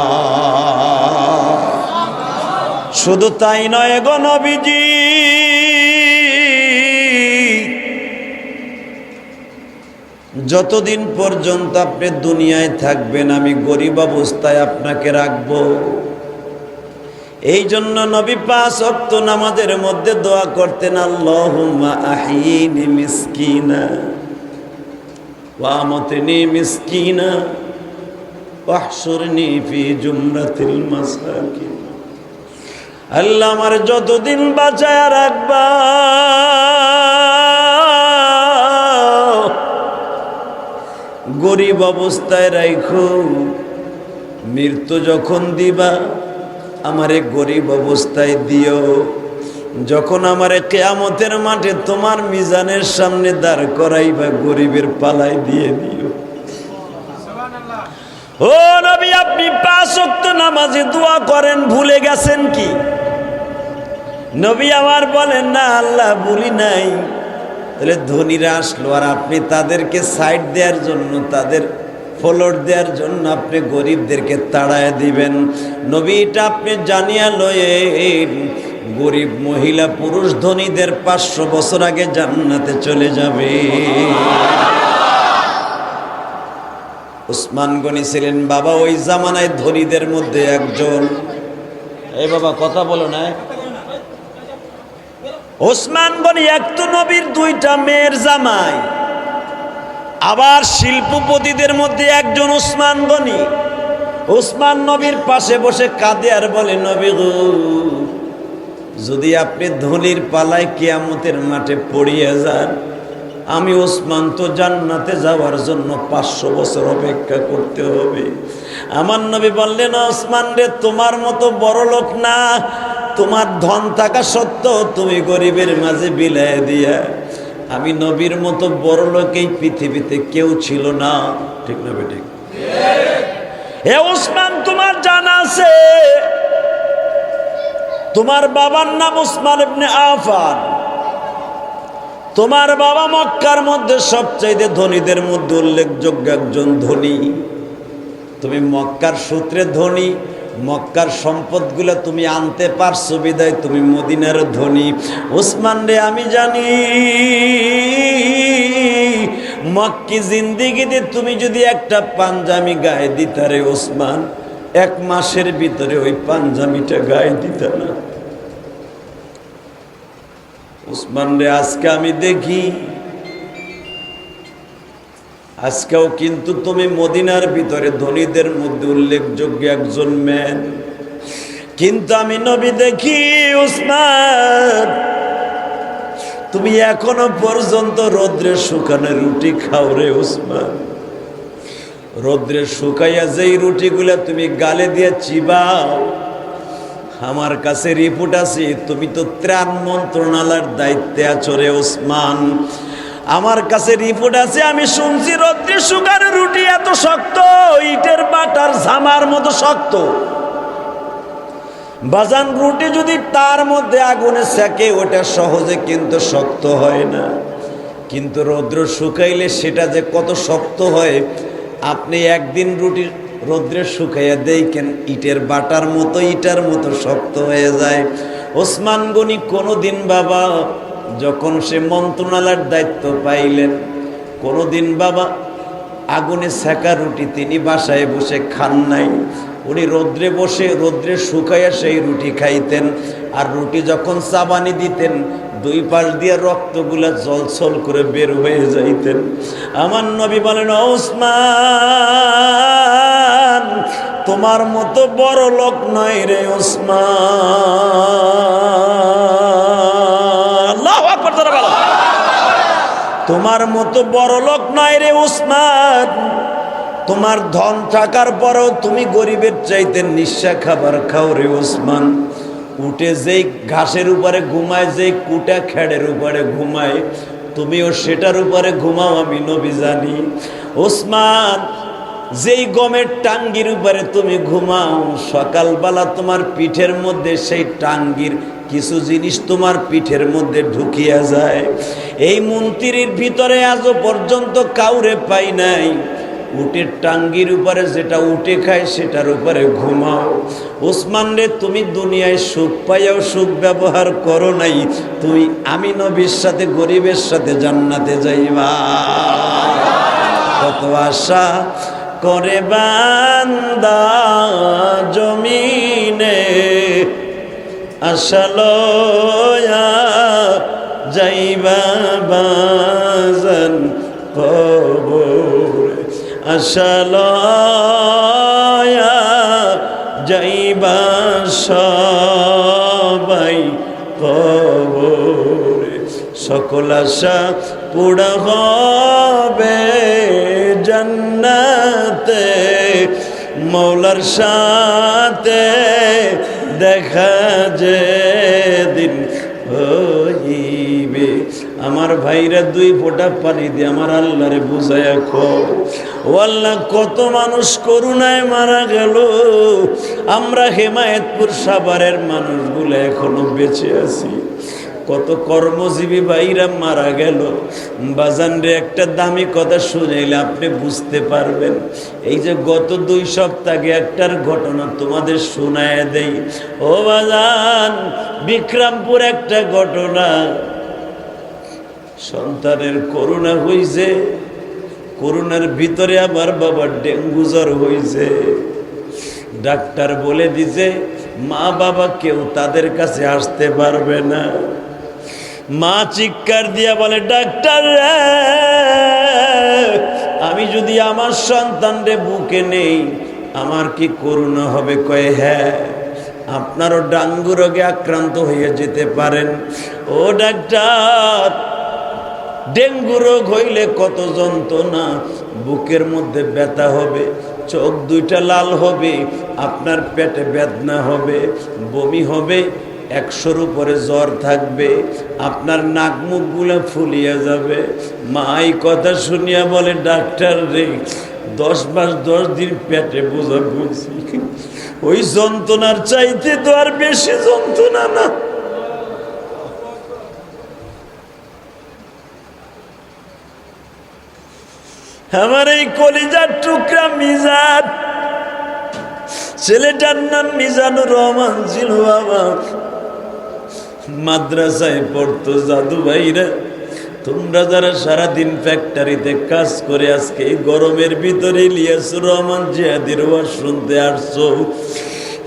শুধু তাই নয় গো নবীজি, যতদিন পর্যন্ত আপনি দুনিয়ায় থাকবেন আমি গরিব অবস্থায় আপনাকে রাখবো। এই জন্য নবী 5 ওয়াক্ত নামাজের মধ্যে দোয়া করতেন, আল্লাহুম্মা আহিনি মিসকিনা ওয়া আমতনি মিসকিনা ওয়াহশুরনি ফি জুমরাতিল মাসাকিন। আল্লাহ আমার যতদিন বাঁচায়া রাখবা, গরিব অবস্থায় রাখো, মৃত্যু যখন দিবা আমারে গরিব অবস্থায় দিও। যখন আমারে কিয়ামতের মাঠে তোমার মিজানের সামনে দাঁড় করাইবা, গরিবের পালায় দিয়ে দিও। ও নবী, আপনি 5 ওয়াক্ত নামাজে দোয়া করেন, ভুলে গেছেন কি? নবী আমার বলেন, না আল্লাহ ভুলি নাই। তাহলে ধনীরা আসলো আর আপনি তাদেরকে সাইড দেওয়ার জন্য, তাদের ফলোর দেওয়ার জন্য আপনি গরিবদেরকে তাড়ায় দিবেন। নবী এটা আপনি জানিয়া লয়েন, গরিব মহিলা পুরুষ ধনীদের 500 বছর আগে জান্নাতে চলে যাবে। উসমান গনি ছিলেন বাবা ওই জামানায় ধনীদের মধ্যে একজন। এই বাবা কথা বলো না। ওসমান গনি এক তো নবীর 2টা মেয়ের জামাই, আবার শিল্পপতিদের মধ্যে একজন ওসমান গনি। ওসমান নবীর পাশে বসে কাঁদে আর বলে, নবী গো, যদি আপনি ধনীর পালায় কিয়ামতের মাঠে পড়িয়ে যান, আমি ওসমান তো জান্নাতে যাওয়ার জন্য 500 বছর অপেক্ষা করতে হবে। আমার নবী বললেন, ওসমান রে, তোমার মতো বড় লোক না, তোমার ধন থাকা সত্ত্বেও তুমি গরিবের মাঝে বিলায় দিয়া, আমি নবীর মতো বড় লোক এই পৃথিবীতে কেউ ছিল না। ঠিক না বেঠিক? হে ওসমান, তোমার জানা আছে তোমার বাবার নাম ওসমান ইবনে আফফান, তোমার বাবা মক্কার মধ্যে সবচাইতে ধনীদের মধ্যে উল্লেখযোগ্য একজন ধনী। তুমি মক্কার সূত্রে ধনী, মক্কার সম্পদগুলো তুমি আনতে পারছো বিদায় তুমি মদিনার ধনী। ওসমান রে, আমি জানি মক্কি জিন্দিগিতে তুমি যদি একটা পাঞ্জাবি গায়ে দিতা রে ওসমান, 1 মাসের ভিতরে ওই পাঞ্জাবিটা গায়ে দিতা না। ওসমান রে, আজকে আমি দেখি, আজকেও কিন্তু তুমি মদিনার ভিতরে ধনীদের মধ্যে উল্লেখযোগ্য একজন ম্যান, কিন্তু আমি নবী দেখি ওসমান তুমি এখনো পর্যন্ত রৌদ্রে শুকানো রুটি খাও রে ওসমান। রৌদ্রে শুকাইয়া যেই রুটিগুলা তুমি গালে দিয়ে চিবাও, আমার কাছে রিপোর্ট আছে তুমি তো ত্রাণ মন্ত্রণালয়ের দায়িত্বে আছো রে ওসমান। আমার কাছে রিপোর্ট আছে, আমি শুনছি রৌদ্রে শুকানো রুটি এত শক্ত, ইটের বাটার ঝামার মতো শক্ত। বাজান রুটি যদি তার মধ্যে আগুনে সেকে ওটা সহজে কিন্তু শক্ত হয় না, কিন্তু রৌদ্র শুকাইলে সেটা যে কত শক্ত হয় আপনি একদিন রুটি রৌদ্রে শুকাইয়া দেখেন, ইটের বাটার মতো ইটার মতো শক্ত হয়ে যায়। ওসমান গনি কোনোদিন বাবা যখন সে মন্ত্রণালয়ের দায়িত্ব পাইলেন, কোনোদিন বাবা আগুনে সেকা রুটি তিনি বাসায় বসে খান নাই। উনি রৌদ্রে বসে রৌদ্রে শুকাইয়া সেই রুটি খাইতেন। আর রুটি যখন চাবানি দিতেন দুই পাশ দিয়ে রক্তগুলা জলছল করে বের হয়ে যাইতেন। আমার নবী বলেন, ওসমান তোমার মতো বড় লোক নয় রে ওসমান। আল্লাহু আকবার, যারা বলো তোমার মতো বড় লোক নয় রে ওসমান। তোমার ধন থাকার পরেও তুমি গরিবের চাইতে নিঃস্বা খাবার খাও রে ওসমান। উঠে যেই ঘাসের উপরে ঘুমায়, যেই কুটা খেড়ের উপরে ঘুমায়, তুমিও সেটার উপরে ঘুমাও, আমি নবী জানি। ওসমান যেই গমের টাঙ্গির উপরে তুমি ঘুমাও, সকালবেলা তোমার পিঠের মধ্যে সেই টাঙ্গির কিছু জিনিস তোমার পিঠের মধ্যে ঢুকিয়া যায়। এই মন্ত্রীর ভিতরে আজও পর্যন্ত কাউরে পাই নাই উটের টাঙ্গির উপরে যেটা উঠে খায় সেটার উপরে ঘুমাও। ওসমান রে, তুমি দুনিয়ায় সুখ পাইয়াও সুখ ব্যবহার করো নাই, তুমি আমি নবীর সাথে গরিবের সাথে জান্নাতে যাইবা। কত আশা করে বান্দা জমিনে, আশা লয়া যাইবা বাজান কবরে, আশা লয়া যাইবা সবাই কবরে। সকল আশা পুরা হবে জান্নাতে, মৌলার সাথে দেখা যে দিন হইবে। আমার ভাইরা দুই ফোঁটা পানি দিয়ে আমার আল্লাহরে বুঝাইয়া খো, ও আল্লাহ কত মানুষ করুণায় মারা গেল, আমরা হেমায়েতপুর সাভারের মানুষগুলো এখনো বেঁচে আছি। কত কর্মজীবী ভাইরা মারা গেল। বাজান রে, একটা দামি কথা শুনাইলে আপনি বুঝতে পারবেন। এই যে গত 2 সপ্তাহ আগে একটার ঘটনা তোমাদের শোনায় দেই। ও বাজান, বিক্রমপুর একটা ঘটনা, সন্তানের করোনা হইছে, করোনার ভিতরে আবার বাবার ডেঙ্গু জ্বর হইছে। ডাক্তার বলে দিছে মা বাবা কেউ তাদের কাছে আসতে পারবে না। মা চিৎকার দিয়া বলে, ডাক্তার আমি যদি আমার সন্তানরে বুকে নেই আমার কি করোনা হবে? কয় হ্যাঁ, আপনারও ডেঙ্গু রোগে আক্রান্ত হয়ে যেতে পারেন। ও ডাক্তার, ডেঙ্গু রোগ হইলে কত যন্ত্রণা, বুকের মধ্যে ব্যথা হবে, চোখ দুইটা লাল হবে, আপনার পেটে বেদনা হবে, বমি হবে, 100-র উপরে জ্বর থাকবে, আপনার নাক মুখগুলো ফুলিয়ে যাবে। মা এই কথা শুনিয়া বলে, ডাক্তার রে 10 মাস 10 দিন পেটে বোঝা বুঝছি, ওই যন্ত্রণার চাইতে তো আর বেশি যন্ত্রণা না। আমার এই কলিজার টুকরা মিজান, ছেলেটার নাম মিজানুর রহমান ছিল বাবা, মাদ্রাসায় পড়তো। জাদু ভাইরা, তোমরা যারা সারাদিন ফ্যাক্টরিতে কাজ করে আজকে এই গরমের ভিতরে ইলিয়াসুর রহমান জিহাদির ওয়াজ শুনতে আসছো,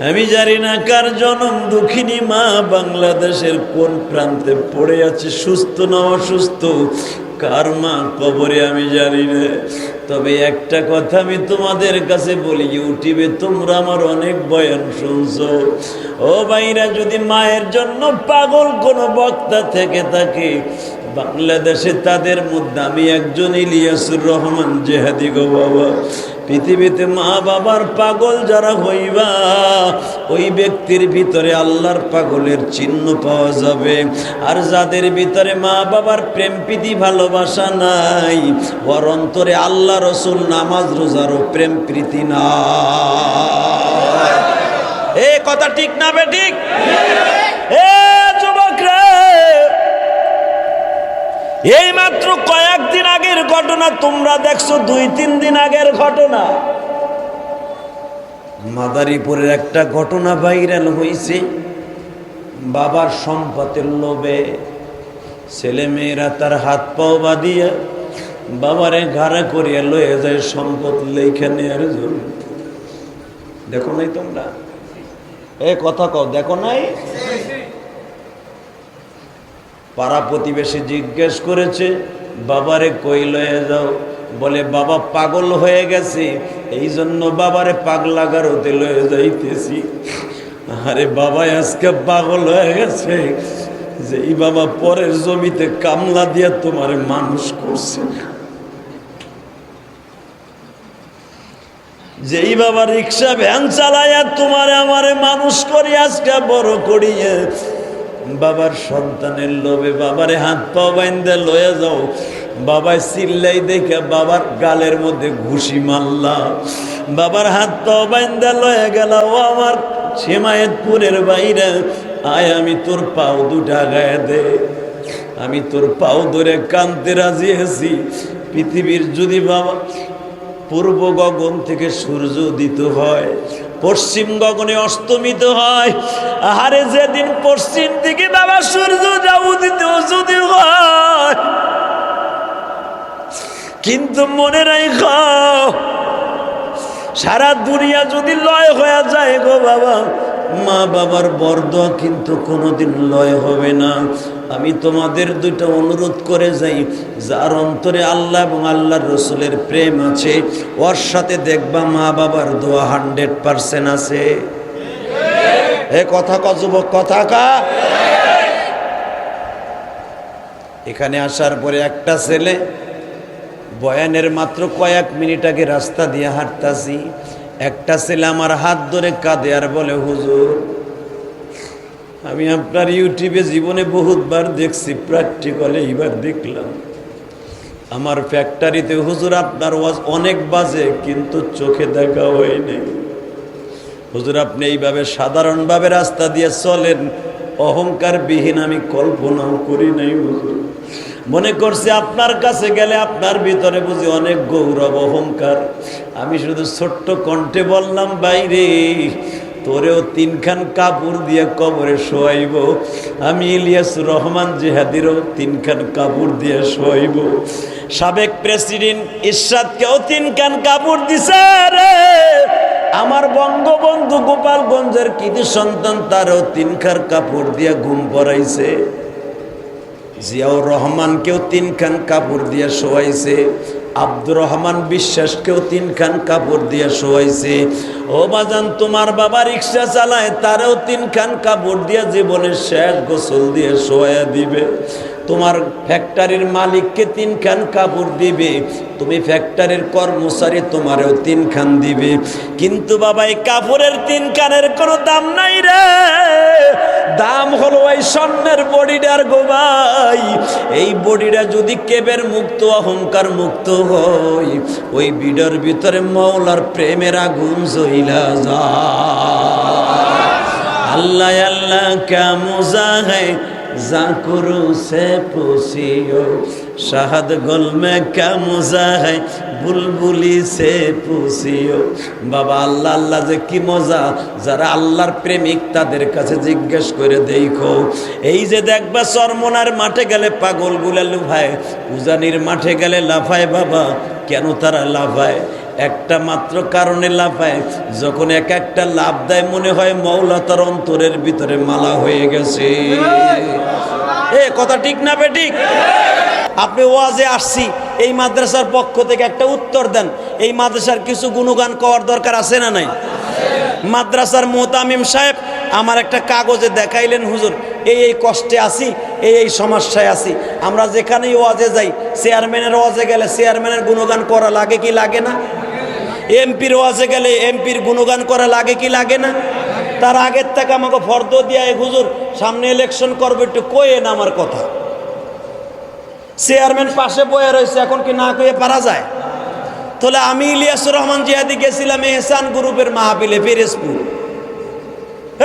আমি জানি না কার জনম দুঃখিনী মা বাংলাদেশের কোন প্রান্তে পড়ে আছে, সুস্থ না অসুস্থ, কার মা কবরে আমি জানি না। তবে একটা কথা আমি তোমাদের কাছে বলি, ইউটিউবে তোমরা আমার অনেক বয়ান শুনছো। ও ভাইরা, যদি মায়ের জন্য পাগল কোনো বক্তা থেকে থাকে বাংলাদেশে, তাদের মধ্যে আমি একজন, ইলিয়াসুর রহমান জেহাদি গো বাবা। পৃথিবীতে মা বাবার পাগল যারা হইবা, ওই ব্যক্তির ভিতরে আল্লাহর পাগলের চিহ্ন পাওয়া যাবে। আর যাদের ভিতরে মা বাবার প্রেম প্রীতি ভালোবাসা নাই, ওর অন্তরে আল্লাহ রসুল নামাজ রোজারও প্রেম প্রীতি না। এ কথা ঠিক না বে ঠিক? এ যুবকরা, এই মাত্র কয়েকদিন আগের ঘটনা তোমরা দেখছো, 2-3 দিন আগের ঘটনা। মাদারীপুরের একটা ঘটনা ভাইরাল হয়েছে। বাবার সম্পদের লোভে ছেলে মেয়েরা তার হাত পাও বাঁধিয়া বাবারে ঘাড়া করিয়া লয়ে যায় সম্পদ লেখা নেয়ার জন্য। দেখো নাই তোমরা? এ কথা কও, দেখো নাই? পাড়া প্রতিবেশী জিজ্ঞেস করেছে, বাবারে কই লয়ে যাও? বলে বাবা পাগল হয়ে গেছে, এই জন্য বাবারে পাগলা গারোতে লয়ে যাইতেছি। আরে বাবা আজকে পাগল হয়ে গেছে, যে এই বাবা পরের জমিতে কামলা দিয়া তোমারে মানুষ করছে, যেই বাবা রিক্সা ভ্যান চালাইয়া তোমারে আমারে মানুষ করি আজকে বড় করিয়ে, বাবার সন্তানের লোভে বাবারে হাত পা বাইন্দা লয়ে যাও। বাবায় চিল্লাই দেখে বাবার গালের মধ্যে ঘুষি মারলা, বাবার হাত পা বাইন্দা লয়ে গেল। ও আমার ছেমায়েতপুরের বাইরে আয়, আমি তোর পাও দুটা গায়ে দে, আমি তোর পাও ধরে কানতে রাজি আছি। পৃথিবীর যদি বাবা পূর্ব গগন থেকে সূর্য উদিত হয়, পশ্চিম গগনে অস্তমিত হয়, আহারে যেদিন পশ্চিম দিকে বাবা সূর্য যা উদিত যদি হয়, কিন্তু মনে রাখো সারা দুনিয়া যদি লয় হয়ে যায় গো বাবা, মা বাবার বরদোয়া কিন্তু কোনোদিন লয় হবে না। আমি তোমাদের দুইটা অনুরোধ করে যাই, যার অন্তরে আল্লাহ এবং আল্লাহর রসুলের প্রেম আছে, ওর সাথে দেখবা মা বাবার দোয়া 100% আছে। এ কথা ক যুবক, কথা কা। এখানে আসার পরে একটা ছেলে, বয়ানের মাত্র কয়েক মিনিট আগে রাস্তা দিয়ে হাঁটতাছি, একটা ছেলে আমার হাত ধরে কাঁদে আর বলে, হুজুর আমি আপনার ইউটিউবে জীবনে বহুতবার দেখছি, প্র্যাকটিক্যালে এইবার দেখলাম। আমার ফ্যাক্টরিতে হুজুর আপনার ওয়াজ অনেক বাজে, কিন্তু চোখে দেখা হয়নি। হুজুর আপনি এইভাবে সাধারণভাবে রাস্তা দিয়ে চলেন, অহংকার বিহীন আমি কল্পনাও করি নাই। হুজুর মনে করছি আপনার কাছে গেলে আপনার ভিতরে বুঝি অনেক গৌরব অহংকার। আমি শুধু ছোট্ট কণ্ঠে বললাম, বাইরে তোরেও 3খান কাপড় দিয়ে কবরে শোয়াইব, আমি ইলিয়াসুর রহমান জেহাদিরও 3খান কাপড় দিয়ে শোয়াইব। সাবেক প্রেসিডেন্ট ইরশাদকেও 3খান কাপড় দিছে রে। আমার বঙ্গবন্ধু গোপালগঞ্জের কৃতি সন্তান, তারও 3খান কাপড় দিয়ে ঘুম পড়াইছে। জিয়াউর রহমানকেও 3খান কাপড় দিয়ে শোয়াইছে। আব্দুর রহমান বিশ্বাসকেও 3খান কাপড় দিয়ে শোয়াইছে। ও বাজান, তোমার বাবা রিক্সা চালায়, তারও 3খান কাপড় দিয়ে জীবনের শেষ গোসল দিয়ে শোয়া দিবে। তোমার ফ্যাক্টরির মালিককে 3খান কাপড় দিবে, তুমি ফ্যাক্টরির কর্মচারী, তোমারও 3খান দিবে। কিন্তু বাবা এই কাপড়ের 3খানের কোনো দাম নাই রে। দাম হলো ওই স্বর্ণের বডিটার গো ভাই। এই বডিটা যদি কেবের মুক্ত, অহংকার মুক্ত হয়, ওই বিডার ভিতরে মওলার প্রেমের আগুন জ্বলা যায়। আল্লাহ আল্লাহ কা মজা है जाकुरु से पूछियो, शहद गुल में क्या मजा है बुलबुली से पूछियो। বাবা আল্লাহ আল্লাহ যে কি মজা, যারা আল্লাহর প্রেমিক তাদের কাছে জিজ্ঞেস করে দেখো। এই যে দেখবা চরমনার মাঠে গেলে পাগলগুলা লুফায়, উজানির মাঠে গেলে লাফায়। বাবা কেন তারা লাফায়? একটা মাত্র কারণে লাফায়, যখন এক একটা লাভ দেয় মনে হয় মওলা তার অন্তরের ভিতরে মালা হয়ে গেছে। এ কথা ঠিক না বে ঠিক? আপনি ওয়াজে আসছি, এই মাদ্রাসার পক্ষ থেকে একটা উত্তর দেন, এই মাদ্রাসার কিছু গুণগান করার দরকার আছে না নাই? মাদ্রাসার মুতামিম সাহেব আমার একটা কাগজে দেখাইলেন, হুজুর এই কষ্টে আছি, এই সমস্যায় আছি। আমরা যেখানেই ওয়াজে যাই, চেয়ারম্যানের ওয়াজে গেলে চেয়ারম্যানের গুণগান করা লাগে কি লাগে না? এমপির ওয়াজে গেলে এমপির গুণগান করা লাগে কি লাগে না? তার আগের থেকে আমাকে ফর্দ দিয়া, হুজুর সামনে ইলেকশন করবে, একটু কয়েন আমার কথা। চেয়ারম্যান পাশে বয়ে রয়েছে, এখন কি না কয়ে পারা যায়? তাহলে আমি ইলিয়াসুর রহমান জিহাদি গেছিলাম এহসান গ্রুপের মাহফিলে পিরোজপুর।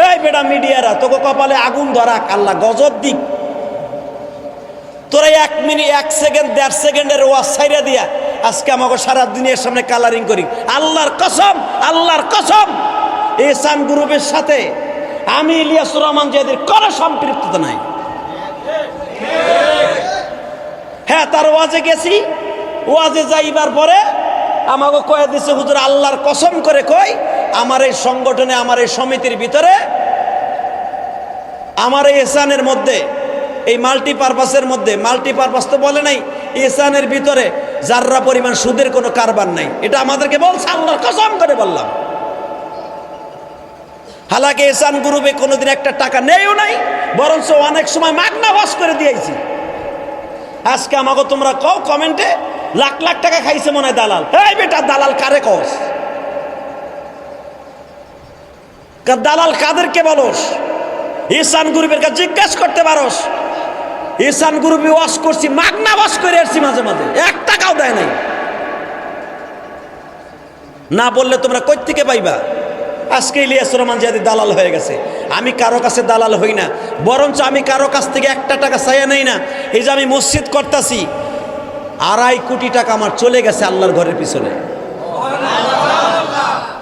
এই বেটা মিডিয়ারা, তোকে কপালে আগুন ধরাক, আল্লাহ গজব দিক। তোরা 1 মিনিট 1 সেকেন্ড 1.5 সেকেন্ডের ওয়াজ ছাইরা দিয়া আজকে আমাকে সারা দুনিয়ার সামনে কালারিং করি। আল্লাহর কসম, আল্লাহর কসম, এহসান গ্রুপের সাথে আমি ইলিয়াসুর রহমান জিহাদির কোনো সম্পৃক্ততা নাই। হ্যাঁ, তার ওয়াজে গেছি, ওয়াজে যাইবার পরে আমাকে কয়ে দিছে, হুজুর আল্লাহর কসম করে কই, আমার এই সংগঠনে, আমার এই সমিতির ভিতরে, আমার এই এহসানের মধ্যে, এই মাল্টিপারপাসের মধ্যে, মাল্টিপারপাস তো বলে নাই, এহসানের ভিতরে যাররা পরিমাণ সুদের কোনো কারবার নাই। এটা আমাদেরকে বলছে, আল্লাহর কসম করে বললাম। হালাকি এহসান গ্রুপে কোনোদিন একটা টাকা নেইও নাই, বরঞ্চ অনেক সময় মাগনা ওয়াজ করে দিয়েছি। আজকে আমাকে তোমরা কও কমেন্টে, লাখ লাখ টাকা খাইছে মনে হয় দালাল। এই বেটা, দালাল কারে কস? দালাল কাদেরকে বলস? এহসান গ্রুপের কাছে জিজ্ঞাসা করতে পারস। এহসান গ্রুপে ওয়াজ করছি, মাগনা ওয়াজ করে আসছি, মাঝে মাঝে 1 টাকাও দেয় নাই। না বললে তোমরা কই থেকে পাইবা? আজকে ইলিয়াসুর রহমান জিহাদি দালাল হয়ে গেছে। আমি কারো কাছে দালাল হই না, বরঞ্চ আমি কারো কাছ থেকে 1টা টাকা চাইয়া নেই না। এই যে আমি মসজিদ করতেছি, 2.5 কোটি টাকা আমার চলে গেছে আল্লাহর ঘরের পিছনে।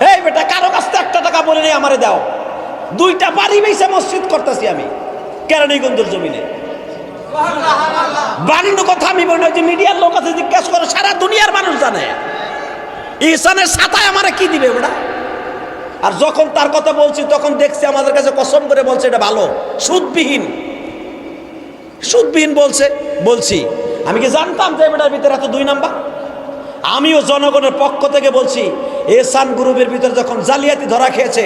এই বেটা, কারো কাছ থেকে 1টা টাকা বলে নেই আমারে দাও। 2টা বাড়ি বেঁচে মসজিদ করতেছি আমি কেরানীগঞ্জের জমিনে। বানানো কথা আমি বলি না, যে মিডিয়ার লোক আছে জিজ্ঞাসা করো, সারা দুনিয়ার মানুষ জানে। ইহসানের সাথায় আমারে কি দিবে ওটা? আর যখন তার কথা বলছি, তখন দেখছি আমাদের কাছে কসম করে বলছে এটা ভালো, সুদবিহীন, সুদবিহীন বলছি। আমি কি জানতাম যে এটার ভিতরে এত 2 নাম্বার? আমিও জনগণের পক্ষ থেকে বলছি, এহসান গ্রুপের ভিতরে যখন জালিয়াতি ধরা খেয়েছে,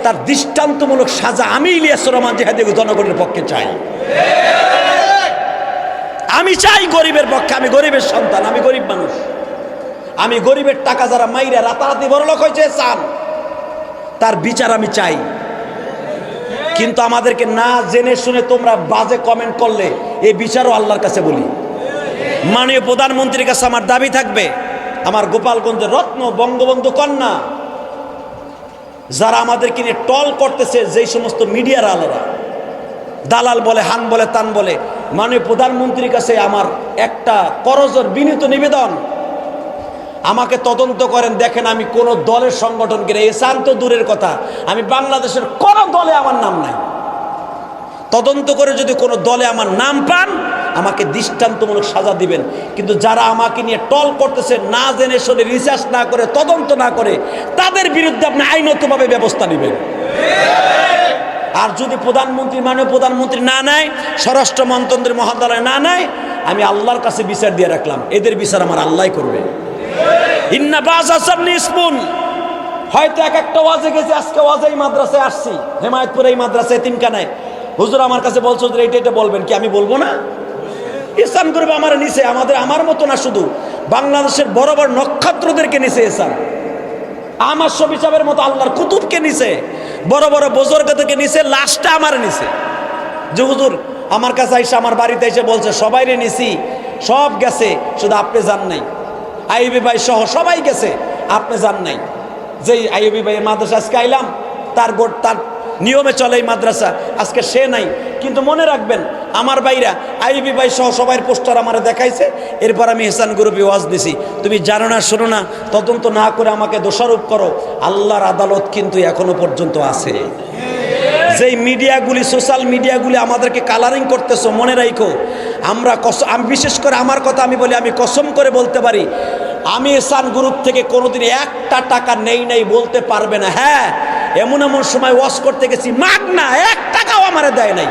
তার দৃষ্টান্তমূলক সাজা আমি ইলিয়াসুর রহমান জিহাদি জনগণের পক্ষে চাই। আমি চাই গরিবের পক্ষে। আমি গরিবের সন্তান, আমি গরিব মানুষ। আমি গরিবের টাকা যারা মাইরা রাতারাতি বড়লোক হয়েছে চান, তার বিচার আমি চাই। কিন্তু আমাদেরকে না জেনে শুনে তোমরা বাজে কমেন্ট করলে এই বিচারও আল্লাহর কাছে বলি। মাননীয় প্রধানমন্ত্রীর কাছে আমার দাবি থাকবে, আমার গোপালগঞ্জের রত্ন বঙ্গবন্ধু কন্যা যারা আমাদেরকে নিয়ে টল করতেছে, যেই সমস্ত মিডিয়ার আলাদা দালাল বলে, হান বলে, তান বলে, মাননীয় প্রধানমন্ত্রীর কাছে আমার একটা করজোর বিনীত নিবেদন, আমাকে তদন্ত করেন, দেখেন আমি কোন দলের সংগঠন কিনা। এহসান তো দূরের কথা, আমি বাংলাদেশের কোন দলে আমার নাম নাই। তদন্ত করে যদি কোনো দলে আমার নাম পান, আমাকে দৃষ্টান্তমূলক সাজা দিবেন। কিন্তু যারা আমাকে নিয়ে টল করতেছে, না জেনে শুনে, রিসার্চ না করে, তদন্ত না করে, তাদের বিরুদ্ধে আপনি আইনগতভাবে ব্যবস্থা নেবেন। আর যদি প্রধানমন্ত্রী, মাননীয় প্রধানমন্ত্রী না নেয়, স্বরাষ্ট্র মন্ত্রণালয়ের মহাদালয় না নেয়, আমি আল্লাহর কাছে বিচার দিয়ে রাখলাম, এদের বিচার আমার আল্লাহ করবে। ইন্না বাজাসাবনি ইসমুন, হয়তো একটা ওয়াজে গেছি, আজকে ওয়াজে এই মাদ্রাসায় আসছি, হেমায়েতপুরে এই মাদ্রাসায় এতিমখানায়, হুজুর আমার কাছে বলছো যে এটা বলবেন কি? আমি বলবো না? ইহসান গ্রুপ আমার নিচে, আমার মতো না, শুধু বাংলাদেশের বড় বড় নক্ষত্রদেরকে নিচে ইহসান, আমার শফি সাহেবের মতো আল্লাহর কুতুবকে নিচে, বড় বড় বুজুর্গদেরকে নিচে, লাশটা আমার নিচে। যে হুজুর আমার কাছে এসে, আমার বাড়িতে এসে বলছে সবাইরে নিছি, সব গেছে, শুধু আপনি যান নাই। আইয়ুবী ভাই সহ সবাই গেছে, আপনি যান নাই। যেই আইয়ুবী ভাইয়ের মাদ্রাসা আজকে আইলাম, তার নিয়মে চলে এই মাদ্রাসা, আজকে সে নাই। কিন্তু মনে রাখবেন, আমার ভাইরা আইয়ুবী ভাই সহ সবাই পোস্টার আমারে দেখাইছে, এরপর আমি এহসান গ্রুপে ওয়াজ দিছি। তুমি জানো না, শোনো না, তদন্ত না করে আমাকে দোষারোপ করো, আল্লাহর আদালত কিন্তু এখনো পর্যন্ত আছে। যেই মিডিয়াগুলি, সোশ্যাল মিডিয়াগুলি আমাদেরকে কালারিং করতেছো, মনে রাখো, আমি বিশেষ করে আমার কথা আমি বলি, আমি কসম করে বলতে পারি, আমি এহসান গ্রুপ থেকে কোনোদিন 1টা টাকা নেই নাই বলতে পারবে না। হ্যাঁ, এমন এমন সময় ওয়াজ করতে গেছি, মাগনা 1 টাকাও আমারে দেয় নাই।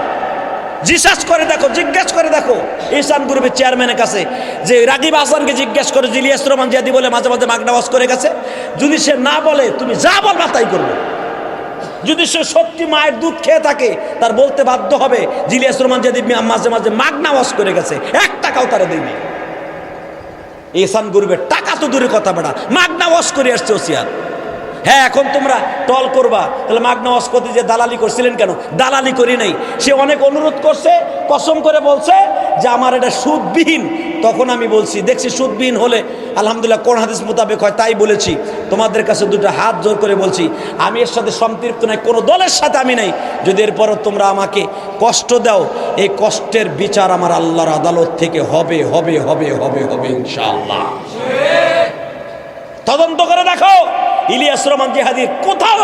রিসার্চ করে দেখো, জিজ্ঞেস করে দেখো ইহসান গ্রুপের চেয়ারম্যানের কাছে যে রাগিব হাসানকে জিজ্ঞেস করে ইলিয়াস রহমান জিহাদি বলে মাঝে মাঝে মাগনা ওয়াজ করে গেছে। যদি সে না বলে তুমি যা বলবা তাই করবে। যদি সে সত্যি মায়ের দুধ খেয়ে থাকে তার বলতে বাধ্য হবে ইলিয়াস রহমান জিহাদি মাঝে মাঝে মাগনা ওয়াজ করে গেছে, 1 টাকাও তারা দেয়নি। ইহসান গ্রুপের টাকা তো দূরে কথা বেড়া, মাগনা ওয়াজ করে আসছে ওসিয়াত। হ্যাঁ, এখন তোমরা টল করবা তাহলে মাগনা ওয়াজ করতে যে দালালি করছিলেন কেন? দালালি করি নাই। সে অনেক অনুরোধ করছে, কসম করে বলছে যে আমার এটা সুদবিহীন। তখন আমি বলছি দেখছি সুদবিহীন হলে আলহামদুলিল্লাহ কোন হাদিস মোতাবেক হয় তাই বলেছি। তোমাদের কাছে দুটো হাত জোর করে বলছি আমি এর সাথে সম্পৃক্ত নাই, কোনো দলের সাথে আমি নাই। যদি এরপরও তোমরা আমাকে কষ্ট দাও, এই কষ্টের বিচার আমার আল্লাহর আদালত থেকে হবে হবে হবে হবে হবে ইনশাআল্লাহ। তদন্ত করে দেখো ইলিয়াস রহমান জিহাদির কোথাও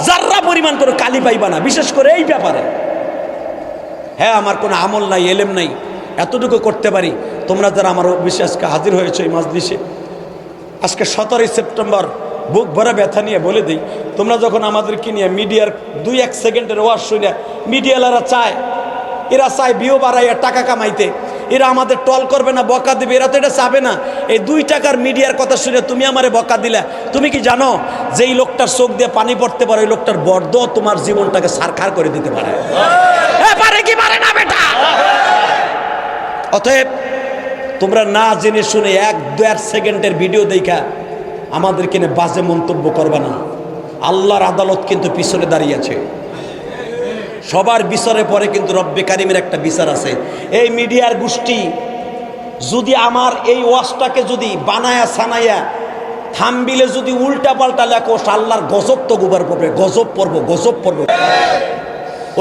যার্রা পরিমাণ করে কালি পাইবা না, বিশেষ করে এই ব্যাপারে। হ্যাঁ, আমার কোনো আমল নাই, এলেম নাই, এতটুকু করতে পারি। তোমরা যারা আমার বিশ্বাসকে হাজির হয়েছে এই মাজলিসে, আজকে 17 সেপ্টেম্বর বুক ভরা ব্যথা নিয়ে বলে দিই, তোমরা যখন আমাদেরকে নিয়ে মিডিয়ার 2-1 সেকেন্ডের ওয়াজ শুনে মিডিয়ালারা চায়, এরা চায় ভিউ বাড়াইয়া টাকা কামাইতে, এরা আমাদের টল করবে না, বকা দিবে, এরা তো এটা চাবে না। এই 2 টাকার মিডিয়ার কথা শুনে তুমি আমারে বকা দিলা। তুমি কি জানো যে এই লোকটার চোখ দিয়ে পানি পড়তে পারে, ওই লোকটার বর্দ তোমার জীবনটাকে সারখার করে দিতে পারে? পারে কি পারে না বেটা? অতএব তোমরা না জেনে শুনে 1-2 সেকেন্ডের ভিডিও দেখা আমাদেরকে নিয়ে বাজে মন্তব্য করবে না। আল্লাহর আদালত কিন্তু পিছনে দাঁড়িয়ে আছে। সবার বিচারের পরে কিন্তু রব্বে কারিমের একটা বিচার আছে। এই মিডিয়ার গোষ্ঠী যদি আমার এই ওয়াজটাকে যদি বানায়া সানাইয়া থামবিলে যদি উল্টা পাল্টা লেখো, আল্লাহর গজব তো গুবার পড়বে, গজব পড়ব, গজব পড়ব।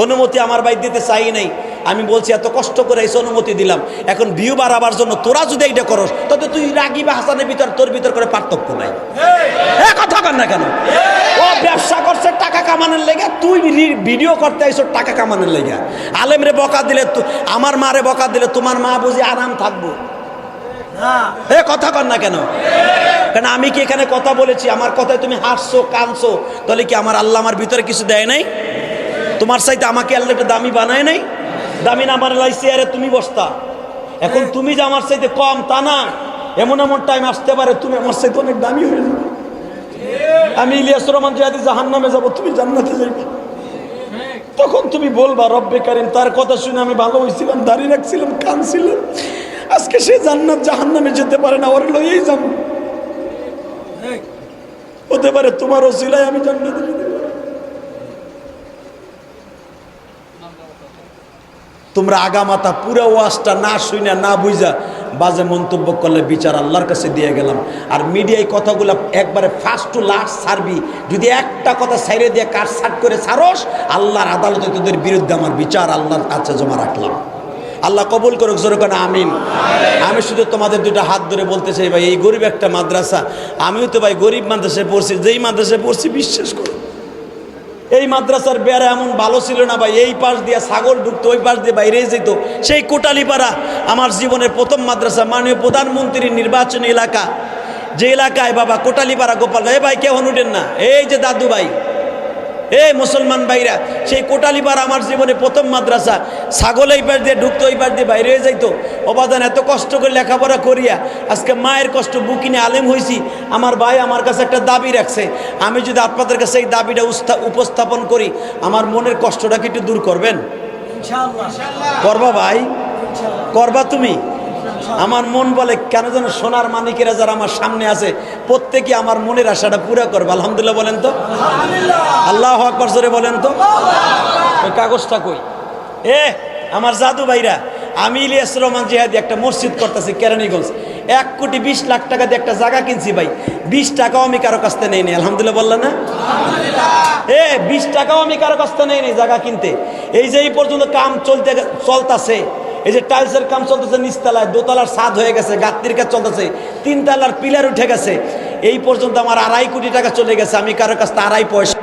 অনুমতি আমার ভাই দিতে চাই নাই, আমি বলছি এত কষ্ট করে এসে অনুমতি দিলাম, এখন ভিউ বাড়াবার জন্য তোরা যদি এইটা করস তবে তুই রাগিব হাসানের ভিতর তোর ভিতর করে পার্থক্য নাই। কথা কর না কেন? ও ব্যবসা করছে টাকা কামানোর লেগে, তুই ভিডিও করতে আইস টাকা কামানোর লেগে। আলেমরে বকা দিলে, আমার মারে বকা দিলে তোমার মা বুঝি আরাম থাকবো? কথা কর না কেন? কেন আমি কি এখানে কথা বলেছি, আমার কথায় তুমি হাসছো কানছো, তাহলে কি আমার আল্লাহ আমার ভিতরে কিছু দেয় নাই? তোমার চাইতে আমাকে আল্লাহ একটু দামি বানায় নাই? দামি না বানালাই চেয়ারে তুমি বসতা। এখন তুমি যে আমার চাইতে কম তা না, এমন এমন টাইম আসতে পারে তুমি আমার চাইতে অনেক দামি হয়ে যাবে। আমি ইলিয়াস রহমান জিহাদি জাহান্নামে যাব, তুমি জান্নাতে যাইবে। তখন তুমি বলবা রব্বে কারিম তার কথা শুনে আমি ভালো হয়েছিলাম, দাঁড়িয়ে রাখছিলাম, কানছিলাম, আজকে সে জান্নাত জাহান্নামে যেতে পারে না, ওর লইয়েই যাব। হতে পারে তোমার ওসিলায় আমি জান্নাতে যেতে পারি। তোমরা আগামাতা পুরো ওয়াজটা না শুনে না বুঝা বাজে মন্তব্য করলে বিচার আল্লাহর কাছে দিয়ে গেলাম। আর মিডিয়ায় কথাগুলো একবারে ফার্স্ট টু লাস্ট ছাড়বি, যদি একটা কথা ছাইড়ে দিয়ে কাটছাট করে ছাড়স, আল্লাহর আদালতে তোদের বিরুদ্ধে আমার বিচার আল্লাহর কাছে জমা রাখলাম। আল্লাহ কবুল করুক, জোরে করে আমিন। আমি শুধু তোমাদের দুটো হাত ধরে বলতে চাই ভাই, এই গরিব একটা মাদ্রাসা, আমিও তো ভাই গরিব মাদ্রাসায় পড়ছি, যেই মাদ্রাসায় পড়ছি বিশ্বাস করো এই মাদ্রাসার বেড়া এমন ভালো ছিল না ভাই, এই পাশ দিয়ে ছাগল ঢুকতো, ওই পাশ দিয়ে বাইরে যেত। সেই কোটালীপাড়া আমার জীবনের প্রথম মাদ্রাসা, মাননীয় প্রধানমন্ত্রীর নির্বাচনী এলাকা, যে এলাকায় বাবা কোটালীপাড়া গোপাল ভাই কেউ উঠেন না, এই যে দাদু ভাই, এই মুসলমান ভাইরা, সেই কোটালীপাড়া আমার জীবনে প্রথম মাদ্রাসা। ছাগল এই পাশ দিয়ে ঢুকতো, ওই পাশ দিয়ে বাইরে হয়ে যাইতো। অবাদান এত কষ্ট করে লেখাপড়া করিয়া আজকে মায়ের কষ্ট বুকিনে আলেম হয়েছি। আমার ভাই আমার কাছে একটা দাবি রাখছে, আমি যদি আপনাদের কাছে এই দাবিটা উপস্থাপন করি, আমার মনের কষ্টটা কি একটু দূর করবেন? করবা ভাই, করবা তুমি? আমার মন বলে কেন যেন সোনার মানিকেরা যারা আমার সামনে আছে প্রত্যেকে আমার মনের আশাটা পুরো করবে। আলহামদুলিল্লাহ বলেন তো, আল্লাহু আকবার জোরে বলেন তো। ওই কাগজটা কই? আমার জাদু ভাইরা, আমি ইলিয়াস রহমান জিহাদি একটা মসজিদ করতেছি কেরানীগঞ্জ, 1,20,00,000 টাকা দিয়ে একটা জায়গা কিনছি ভাই, 20 টাকাও আমি কারো কাছ থেকে নেই নি। আলহামদুলিল্লাহ বললেন না? 20 টাকাও আমি কারো কাছ থেকে নেই নি জায়গা কিনতে। এই যে এই পর্যন্ত কাম চলতেছে, এই যে টাইলসের কাম চলতেছে, নিচতলায় 2তলার ছাদ হয়ে গেছে, গাত্তির কাজ চলতেছে, 3তলার পিলার উঠে গেছে, এই পর্যন্ত আমার 2.5 কোটি টাকা চলে গেছে। আমি কারো কাছ থেকে 2.5 পয়সা